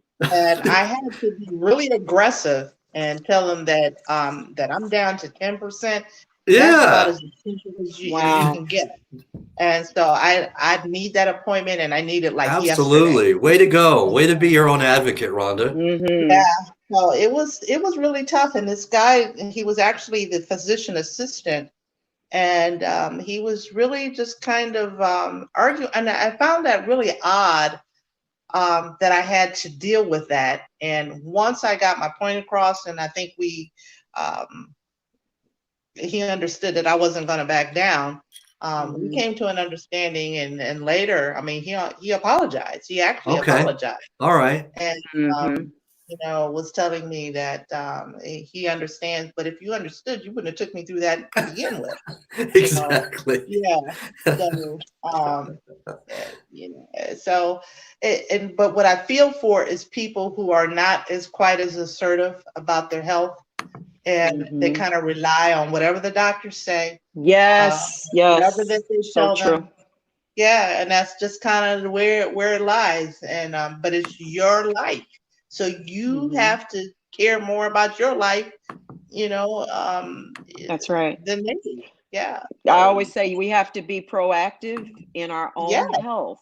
I had to be really aggressive and tell them that that I'm down to 10%. That's about as essential as you can get. And so I need that appointment, and I need it like absolutely yesterday. Way to go. Way to be your own advocate, Rhonda. Yeah. So it was really tough. And this guy, he was actually the physician assistant, and he was really just kind of arguing. And I found that really odd, that I had to deal with that. And once I got my point across, and I think he understood that I wasn't going to back down. We came to an understanding, and later, I mean, he apologized. He actually apologized. All right. And was telling me that he understands, but if you understood, you wouldn't have took me through that to begin with. Exactly. So, but what I feel for is people who are not quite as assertive about their health, and they kind of rely on whatever the doctors say. Whatever that they tell them. Yeah, and that's just kind of where it lies. And but it's your life. So you have to care more about your life, that's right. Than they do. Yeah. I always say we have to be proactive in our own health.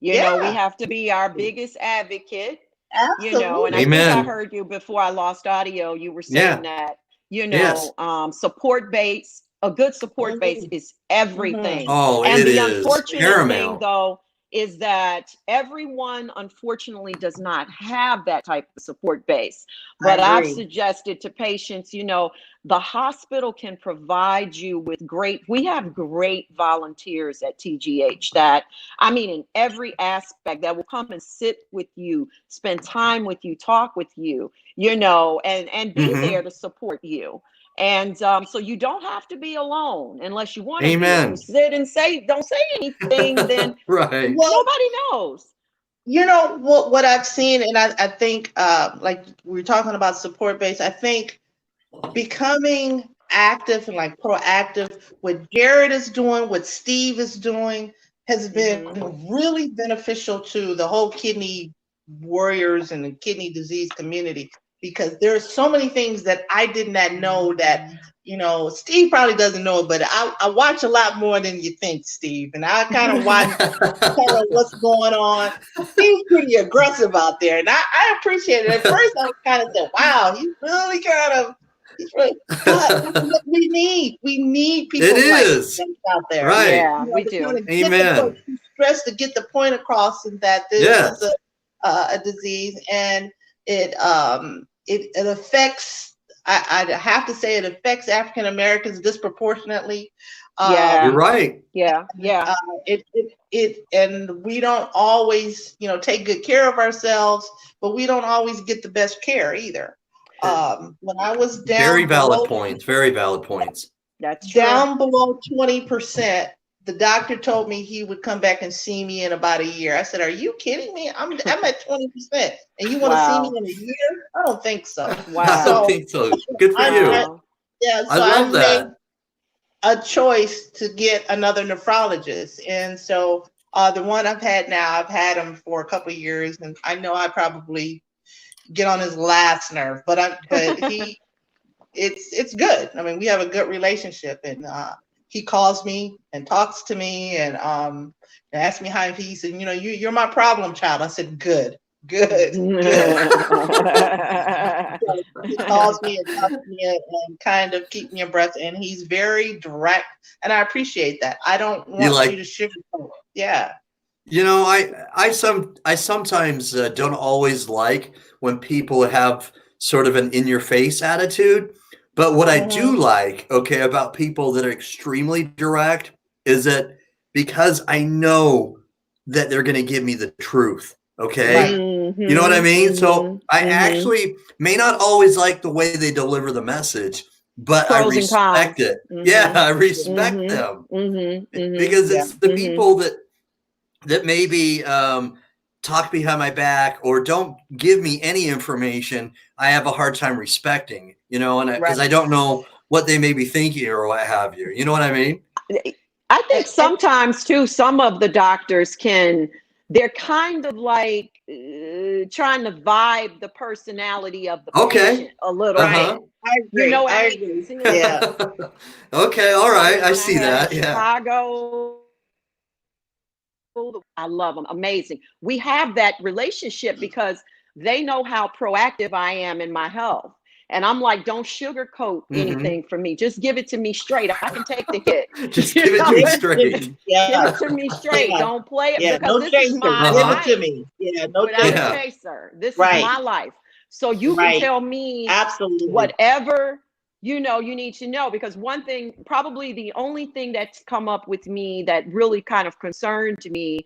We have to be our biggest advocate. Absolutely. And I think I heard you before I lost audio. You were saying that, support base, a good support base is everything. Oh, and the is unfortunate paramount. thing, though, is that everyone, unfortunately, does not have that type of support base. But I've suggested to patients, the hospital can provide you with we have great volunteers at TGH that, in every aspect, that will come and sit with you, spend time with you, talk with you, and be there to support you. And so you don't have to be alone unless you want to be. If you sit and don't say anything, then nobody knows. What I've seen, and I think like we were talking about support base, I think becoming active and like proactive, what Jared is doing, what Steve is doing, has been really beneficial to the whole kidney warriors and the kidney disease community. Because there's so many things that I did not know that, Steve probably doesn't know, but I watch a lot more than you think, Steve. And I kind of watch what's going on. Steve's pretty aggressive out there. And I appreciate it. At first, I was kind of saying, wow, he's really but we need people like this out there. Right. Yeah, we do. Amen. Stress to get the point across, and that this is a disease, and it affects, I have to say, it affects African Americans disproportionately. You're right. And we don't always, take good care of ourselves, but we don't always get the best care either. When I was down very valid points. That's true. Down below 20%. The doctor told me he would come back and see me in about a year. I said, "Are you kidding me? I'm at 20%, and you want to see me in a year? I don't think so." Wow. I don't think so. Good for you. So I love that. Made a choice to get another nephrologist, and so the one I've had now, I've had him for a couple of years, and I know I probably get on his last nerve, but it's good. I mean, we have a good relationship, and he calls me and talks to me and asks me how he said, you're my problem child. I said, good. He calls me and talks to me and kind of keep me abreast, and he's very direct, and I appreciate that. I don't want you to sugarcoat it. Yeah. I sometimes don't always like when people have sort of an in-your-face attitude. But what I do like, about people that are extremely direct is that because I know that they're going to give me the truth. Okay. You know what I mean? So I actually may not always like the way they deliver the message, but I Pros and cons. respect it. Yeah, I respect them because it's the people that maybe talk behind my back or don't give me any information. I have a hard time respecting, and because I don't know what they may be thinking or what have you. You know what I mean? I think sometimes too, some of the doctors they're kind of like trying to vibe the personality of the patient a little bit. I agree. You know what I agree. mean? Yeah. Okay. All right. I see When had that. in Yeah. Chicago, I love them. Amazing. We have that relationship because they know how proactive I am in my health. And I'm like, don't sugarcoat anything for me. Just give it to me straight. I can take the hit. Just give it to me straight. Give it to me straight. Don't play it because no this chaser. is my Give life. it to me. Yeah, no Without chaser. a chaser. This is my life. So you can tell me whatever you need to know, because one thing, probably the only thing that's come up with me that really kind of concerned me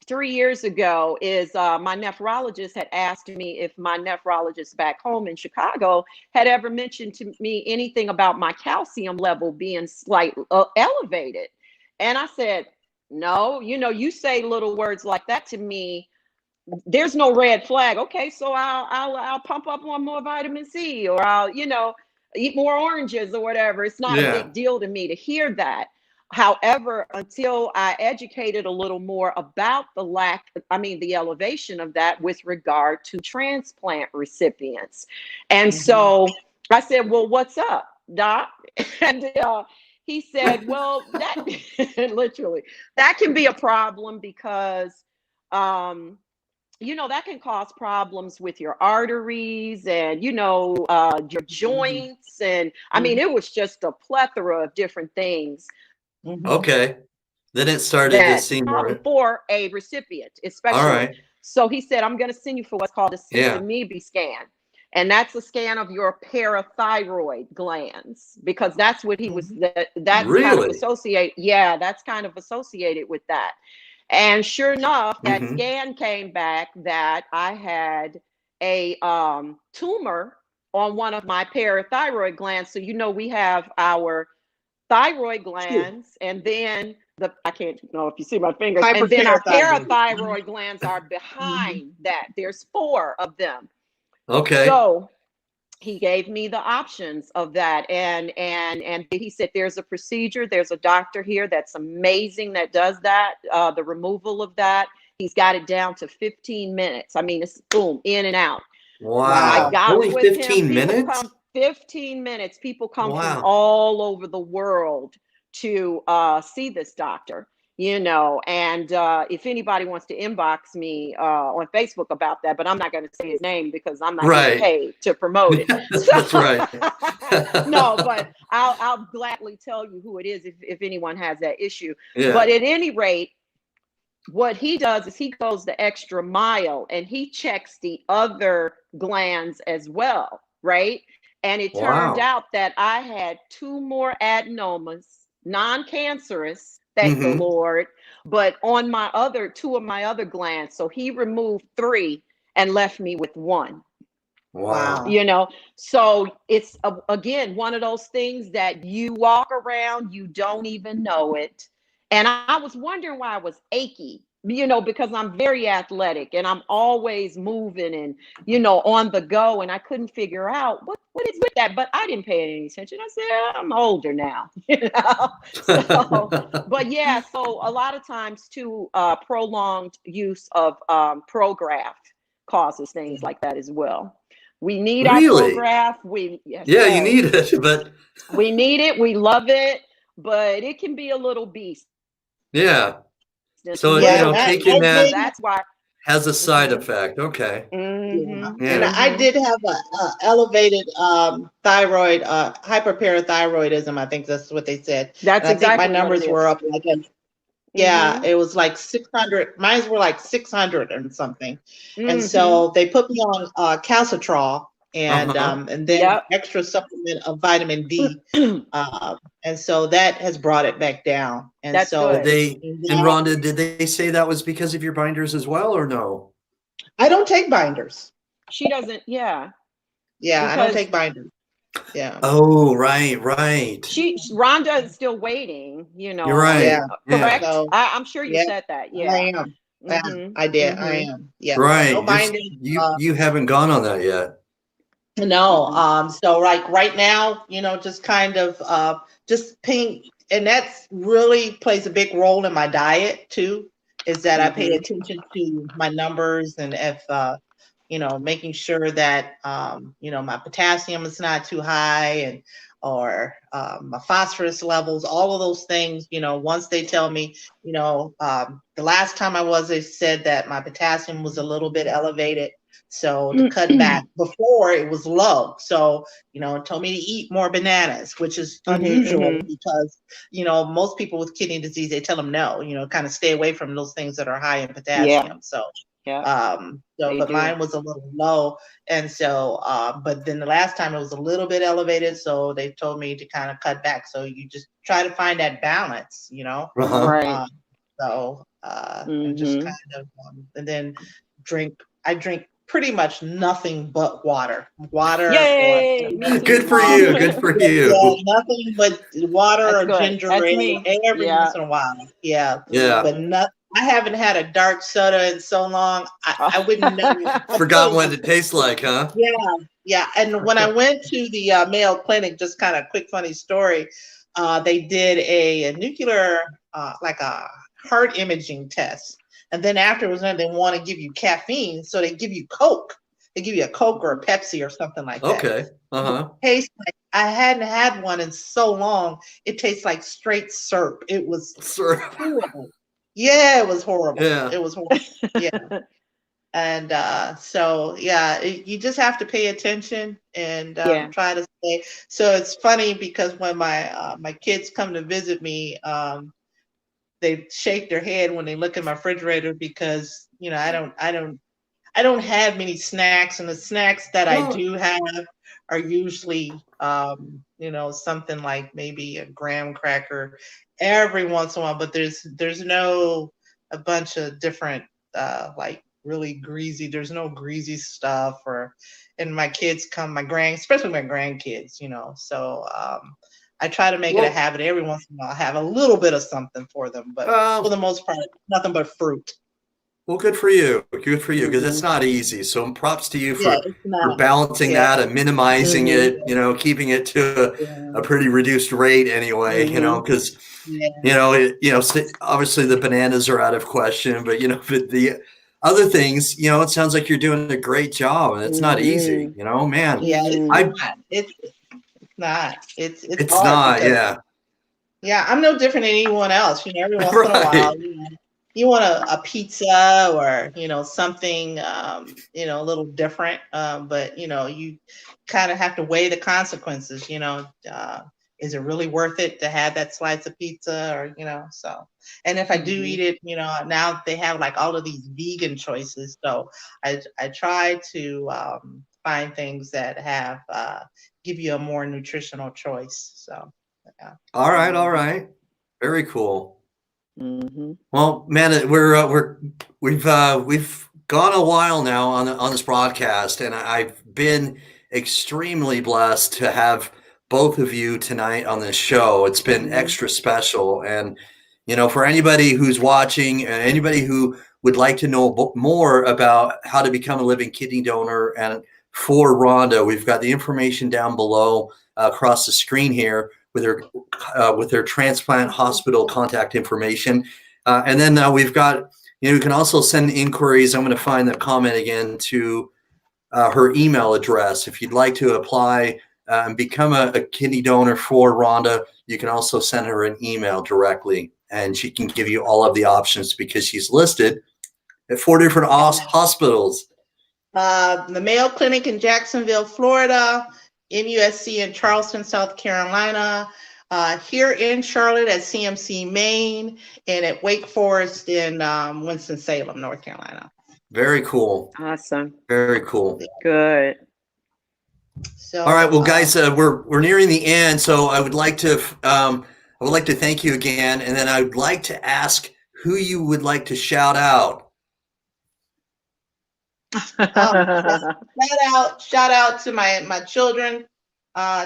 3 years ago is my nephrologist had asked me if my nephrologist back home in Chicago had ever mentioned to me anything about my calcium level being slightly elevated. And I said, no, you say little words like that to me, there's no red flag. Okay, so I'll pump up on more vitamin C, or I'll eat more oranges or whatever. It's not a big deal to me to hear that. However, until I educated a little more about the elevation of that with regard to transplant recipients. And so I said, well, what's up, doc? And he said, well, that literally, that can be a problem because that can cause problems with your arteries and, your joints. And I mean, it was just a plethora of different things. Okay. Then it started to seem more for a recipient, especially. All right. So he said, I'm going to send you for what's called a symptomebi scan. And that's a scan of your parathyroid glands, because that's what he was, that's really? kind of associated. Yeah, that's kind of associated with that. And sure enough, that scan came back that I had a tumor on one of my parathyroid glands. So, we have our thyroid glands, and then I can't know if you see my fingers, and then our parathyroid glands are behind that. There's 4 of them. Okay. So he gave me the options of that, and he said, there's a procedure, there's a doctor here that's amazing that does that, the removal of that. He's got it down to 15 minutes. I mean, it's boom, in and out. Wow. I got only with 15 him. minutes? 15 minutes. People come from all over the world to see this doctor, and if anybody wants to inbox me on Facebook about that, but I'm not going to say his name because I'm not getting paid to promote it. That's right. No, but I'll gladly tell you who it is if anyone has that issue. Yeah. But at any rate, what he does is he goes the extra mile and he checks the other glands as well, right? And it turned out that I had 2 more adenomas, non-cancerous, thank the Lord, but on my 2 of my other glands. So he removed 3 and left me with 1. Wow. So it's again one of those things that you walk around, you don't even know it. And I was wondering why I was achy, because I'm very athletic and I'm always moving and, on the go. And I couldn't figure out what is with that, but I didn't pay any attention. I said, I'm older now, So, but yeah, so a lot of times too, prolonged use of Prograf causes things like that as well. We need our Prograf. You need it, but we need it. We love it, but it can be a little beast. Yeah. So taking that's why has a side effect. Okay. And I did have a elevated thyroid, hyperparathyroidism. I think that's what they said. That's exactly. I think my numbers were up like it was like 600. Mine were like 600 and something. And so they put me on calcitrol and then extra supplement of vitamin D. And so that has brought it back down. And that's so good. And Rhonda, did they say that was because of your binders as well, or no? I don't take binders. She doesn't. Yeah. I don't take binders. Yeah. Oh, right. Rhonda is still waiting, You're right. Yeah. Yeah. correct? So I'm sure you yeah, said that. I Yeah. am. Yeah, Mm-hmm. I did. I Mm-hmm. am. Yeah. So no Right. binding. You haven't gone on that yet. No, Mm-hmm. so like right now, just kind of just paying, and that's really plays a big role in my diet too, is that I pay Mm-hmm. attention to my numbers and if making sure that my potassium is not too high and or my phosphorus levels, all of those things, once they tell me, the last time I was, they said that my potassium was a little bit elevated. So to cut back before it was low. So, it told me to eat more bananas, which is unusual Mm-hmm. because, most people with kidney disease, they tell them no, kind of stay away from those things that are high in Yeah. potassium. So, Yeah. They but do. mine was a little low. And so, but then the last time it was a little bit elevated. So they told me to kind of cut back. So you just try to find that balance, Uh-huh. Right. and just Mm-hmm. kind of, and then I drink pretty much nothing but water. Water or Yay! Me Good too. for you. Good for yeah, you. nothing but water That's or good. ginger That's ale me. every Yeah. once in a while. Yeah, Yeah. but Mm-hmm. not. I haven't had a dark soda in so long. I wouldn't know. Forgotten what it tastes like, huh? Yeah, yeah. And when I went to the Mayo Clinic, just kind of quick funny story. They did a nuclear, like a heart imaging test, and then afterwards, they want to give you caffeine, so they give you Coke. They give you a Coke or a Pepsi or something like that. Okay. Uh-huh. It tastes like I hadn't had one in so long. It tastes like straight syrup. It was Sure. horrible. Yeah, it was horrible. Yeah. It was horrible. Yeah. And so yeah, you just have to pay attention and Yeah. try to stay. So it's funny because when my kids come to visit me, they shake their head when they look at my refrigerator because I don't have many snacks, and the snacks that I Well, do have are usually something like maybe a graham cracker every once in a while, but there's no a bunch of different like really greasy. There's no greasy stuff and my kids come, especially my grandkids, so I try to make it a well, habit every once in a while, have a little bit of something for them, but for the most part, nothing but fruit. well, good for you. Good for you, because it's Mm-hmm. not easy. So props to you Yeah, for it's not. balancing Yeah, that and minimizing Mm-hmm. it, keeping it to yeah, a pretty reduced rate anyway, Mm-hmm. because yeah. obviously the bananas are out of question, but but the other things, it sounds like you're doing a great job, and it's not easy, Mm-hmm. man. Yeah, it's Mm-hmm. I not. It's not. It's It's hard not, because yeah. yeah, I'm no different than anyone else. Every once in a Right. while, you want a pizza or something a little different. But you kind of have to weigh the consequences. Is it really worth it to have that slice of pizza or so? And if I do Mm-hmm. eat it, now they have like all of these vegan choices. So I try to find things that have give you a more nutritional choice. So yeah. All right, all Mm-hmm. right. Very cool. Mm-hmm. Well, man, we've gone a while now on this broadcast, and I've been extremely blessed to have both of you tonight on this show. It's been Mm-hmm. extra special, and for anybody who's watching, and anybody who would like to know more about how to become a living kidney donor, and for Rhonda, we've got the information down below across the screen here with their transplant hospital contact information. And then we've got, you can also send inquiries. I'm going to find the comment again to her email address. If you'd like to apply and become a kidney donor for Rhonda, you can also send her an email directly, and she can give you all of the options because she's listed at 4 different hospitals. The Mayo Clinic in Jacksonville, Florida, MUSC in Charleston, South Carolina, here in Charlotte at CMC Maine, and at Wake Forest in Winston-Salem, North Carolina. Very cool. Awesome. Very cool. Good. So, all right, well, guys, we're nearing the end, so I would like to thank you again, and then I would like to ask who you would like to shout out. Shout out to my children,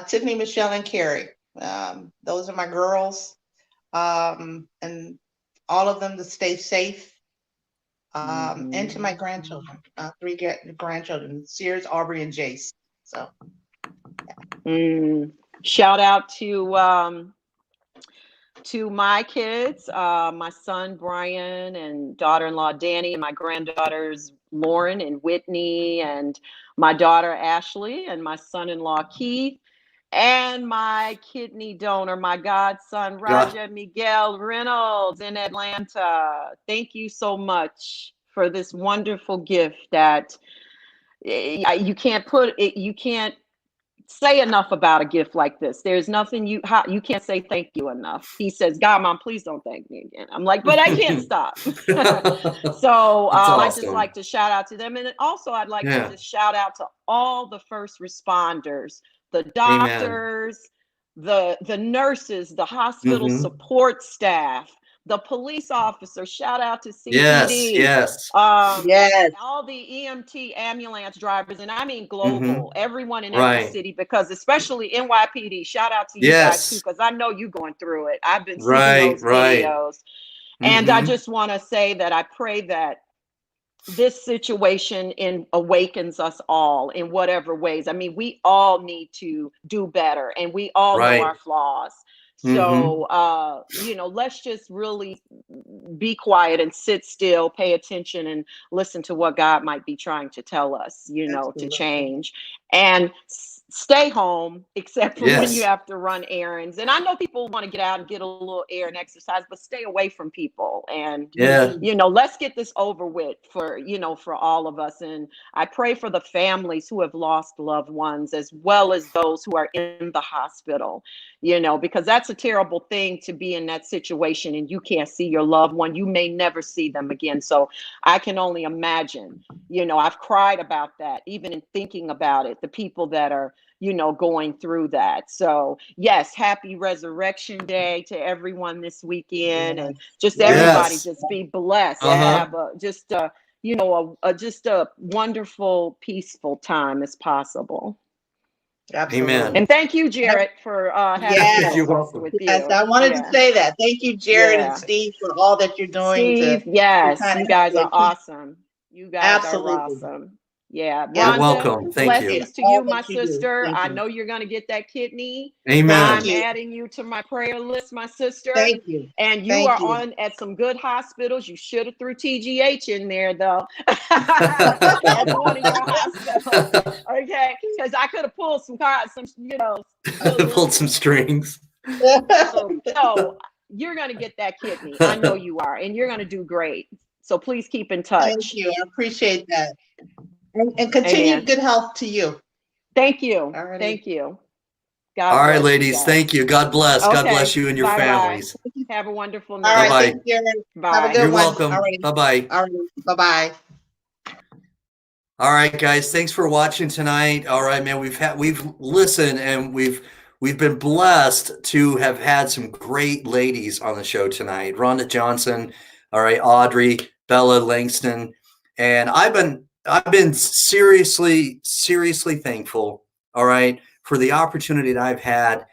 Tiffany, Michelle, and Carrie. Those are my girls. And all of them to stay safe. And to my grandchildren, 3 grandchildren, Sears, Aubrey, and Jace. So, shout out to my kids, my son Brian and daughter-in-law Danny, and my granddaughters Lauren and Whitney, and my daughter Ashley, and my son-in-law Keith, and my kidney donor, my godson Raja Miguel Reynolds in Atlanta. Thank you so much for this wonderful gift that you can't say enough about a gift like this. There's nothing you can't say thank you enough. He says, God, Mom, please don't thank me again. I'm like, but I can't stop. So awesome. I just like to shout out to them. And also I'd like to just shout out to all the first responders, the doctors, the nurses, the hospital support staff, the police officers. Shout out to CPD. Yes. All the EMT ambulance drivers, and I mean global, everyone in every city, because especially NYPD. Shout out to you guys too, because I know you going through it. I've been seeing those videos, and I just want to say that I pray that this situation awakens us all in whatever ways. I mean, we all need to do better, and we all know our flaws. So, let's just really be quiet and sit still, pay attention, and listen to what God might be trying to tell us, to change. And stay home, except for when you have to run errands. And I know people want to get out and get a little air and exercise, but stay away from people. And, let's get this over with for all of us. And I pray for the families who have lost loved ones, as well as those who are in the hospital, because that's a terrible thing to be in that situation and you can't see your loved one. You may never see them again. So I can only imagine, I've cried about that, even in thinking about it, the people that are, going through that. So yes, happy Resurrection Day to everyone this weekend, and just everybody just be blessed and have just a wonderful, peaceful time as possible. Absolutely. Amen. And thank you, Jared, for having You're welcome. with you. Yes, I wanted to say that. Thank you, Jared and Steve, for all that you're doing. Steve, you guys are awesome. You guys are awesome. Yeah, You're Rhonda, welcome. Thank you. blessings to you, my sister. I know you're going to get that kidney. Amen. I'm adding you to my prayer list, my sister. Thank you. And you are on at some good hospitals. You should have threw TGH in there, though. At one of your hospitals. Okay, because I could have pulled pulled some strings. So you're going to get that kidney. I know you are, and you're going to do great. So please keep in touch. Thank you. I appreciate that. And continued good health to you. Thank you. Alrighty. Thank you. God all right, ladies. Thank you. God bless. Okay. God bless you and your families. Have a wonderful night. All right. Bye-bye. Thank you. Bye. Have a good You're one. welcome. Bye-bye. All right. Bye-bye. All right, guys. Thanks for watching tonight. All right, man. We've listened, and we've been blessed to have had some great ladies on the show tonight. Rhonda Johnson, all right, Audrey, Bella, Langston, and I've been seriously thankful, all right, for the opportunity that I've had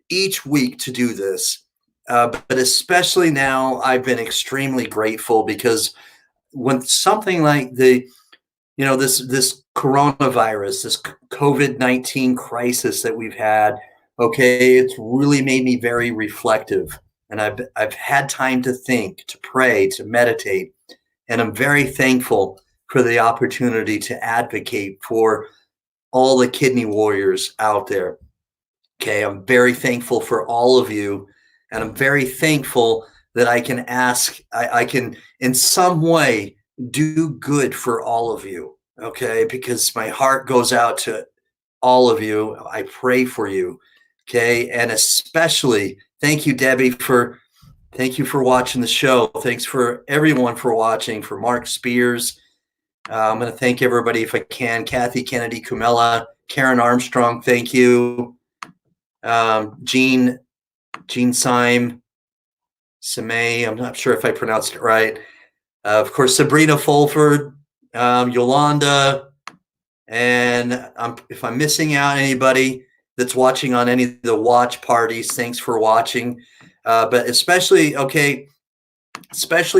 each week to do this. But especially now, I've been extremely grateful, because when something like this coronavirus, this COVID-19 crisis that we've had, okay, it's really made me very reflective. And I've had time to think, to pray, to meditate. And I'm very thankful for the opportunity to advocate for all the kidney warriors out there. Okay, I'm very thankful for all of you, and I'm very thankful that I can I can in some way do good for all of you, okay, because my heart goes out to all of you. I pray for you, okay, and especially thank you, Debbie, thank you for watching the show. Thanks for everyone for watching, for Mark Spears. I'm going to thank everybody if I can. Kathy Kennedy, Kumela, Karen Armstrong, thank you. Jean Syme, I'm not sure if I pronounced it right. Of course, Sabrina Fulford, Yolanda, and if I'm missing out anybody, that's watching on any of the watch parties, thanks for watching. But especially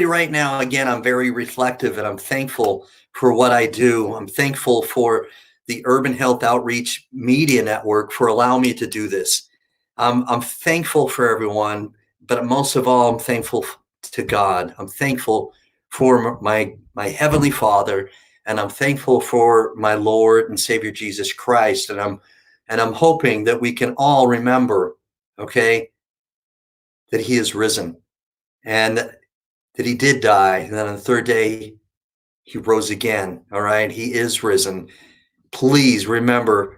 right now, again, I'm very reflective and I'm thankful for what I do. I'm thankful for the Urban Health Outreach Media Network for allowing me to do this. I'm thankful for everyone, but most of all, I'm thankful to God. I'm thankful for my Heavenly Father, and I'm thankful for my Lord and Savior Jesus Christ. And I'm hoping that we can all remember, okay, that He is risen and that He did die, and then on the third day He rose again. All right, He is risen. Please remember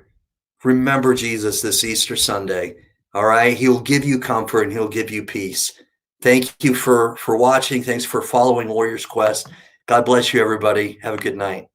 Jesus this Easter Sunday. All right, He'll give you comfort and He'll give you peace. Thank you for watching. Thanks for following Warriors Quest. God bless you, everybody. Have a good night.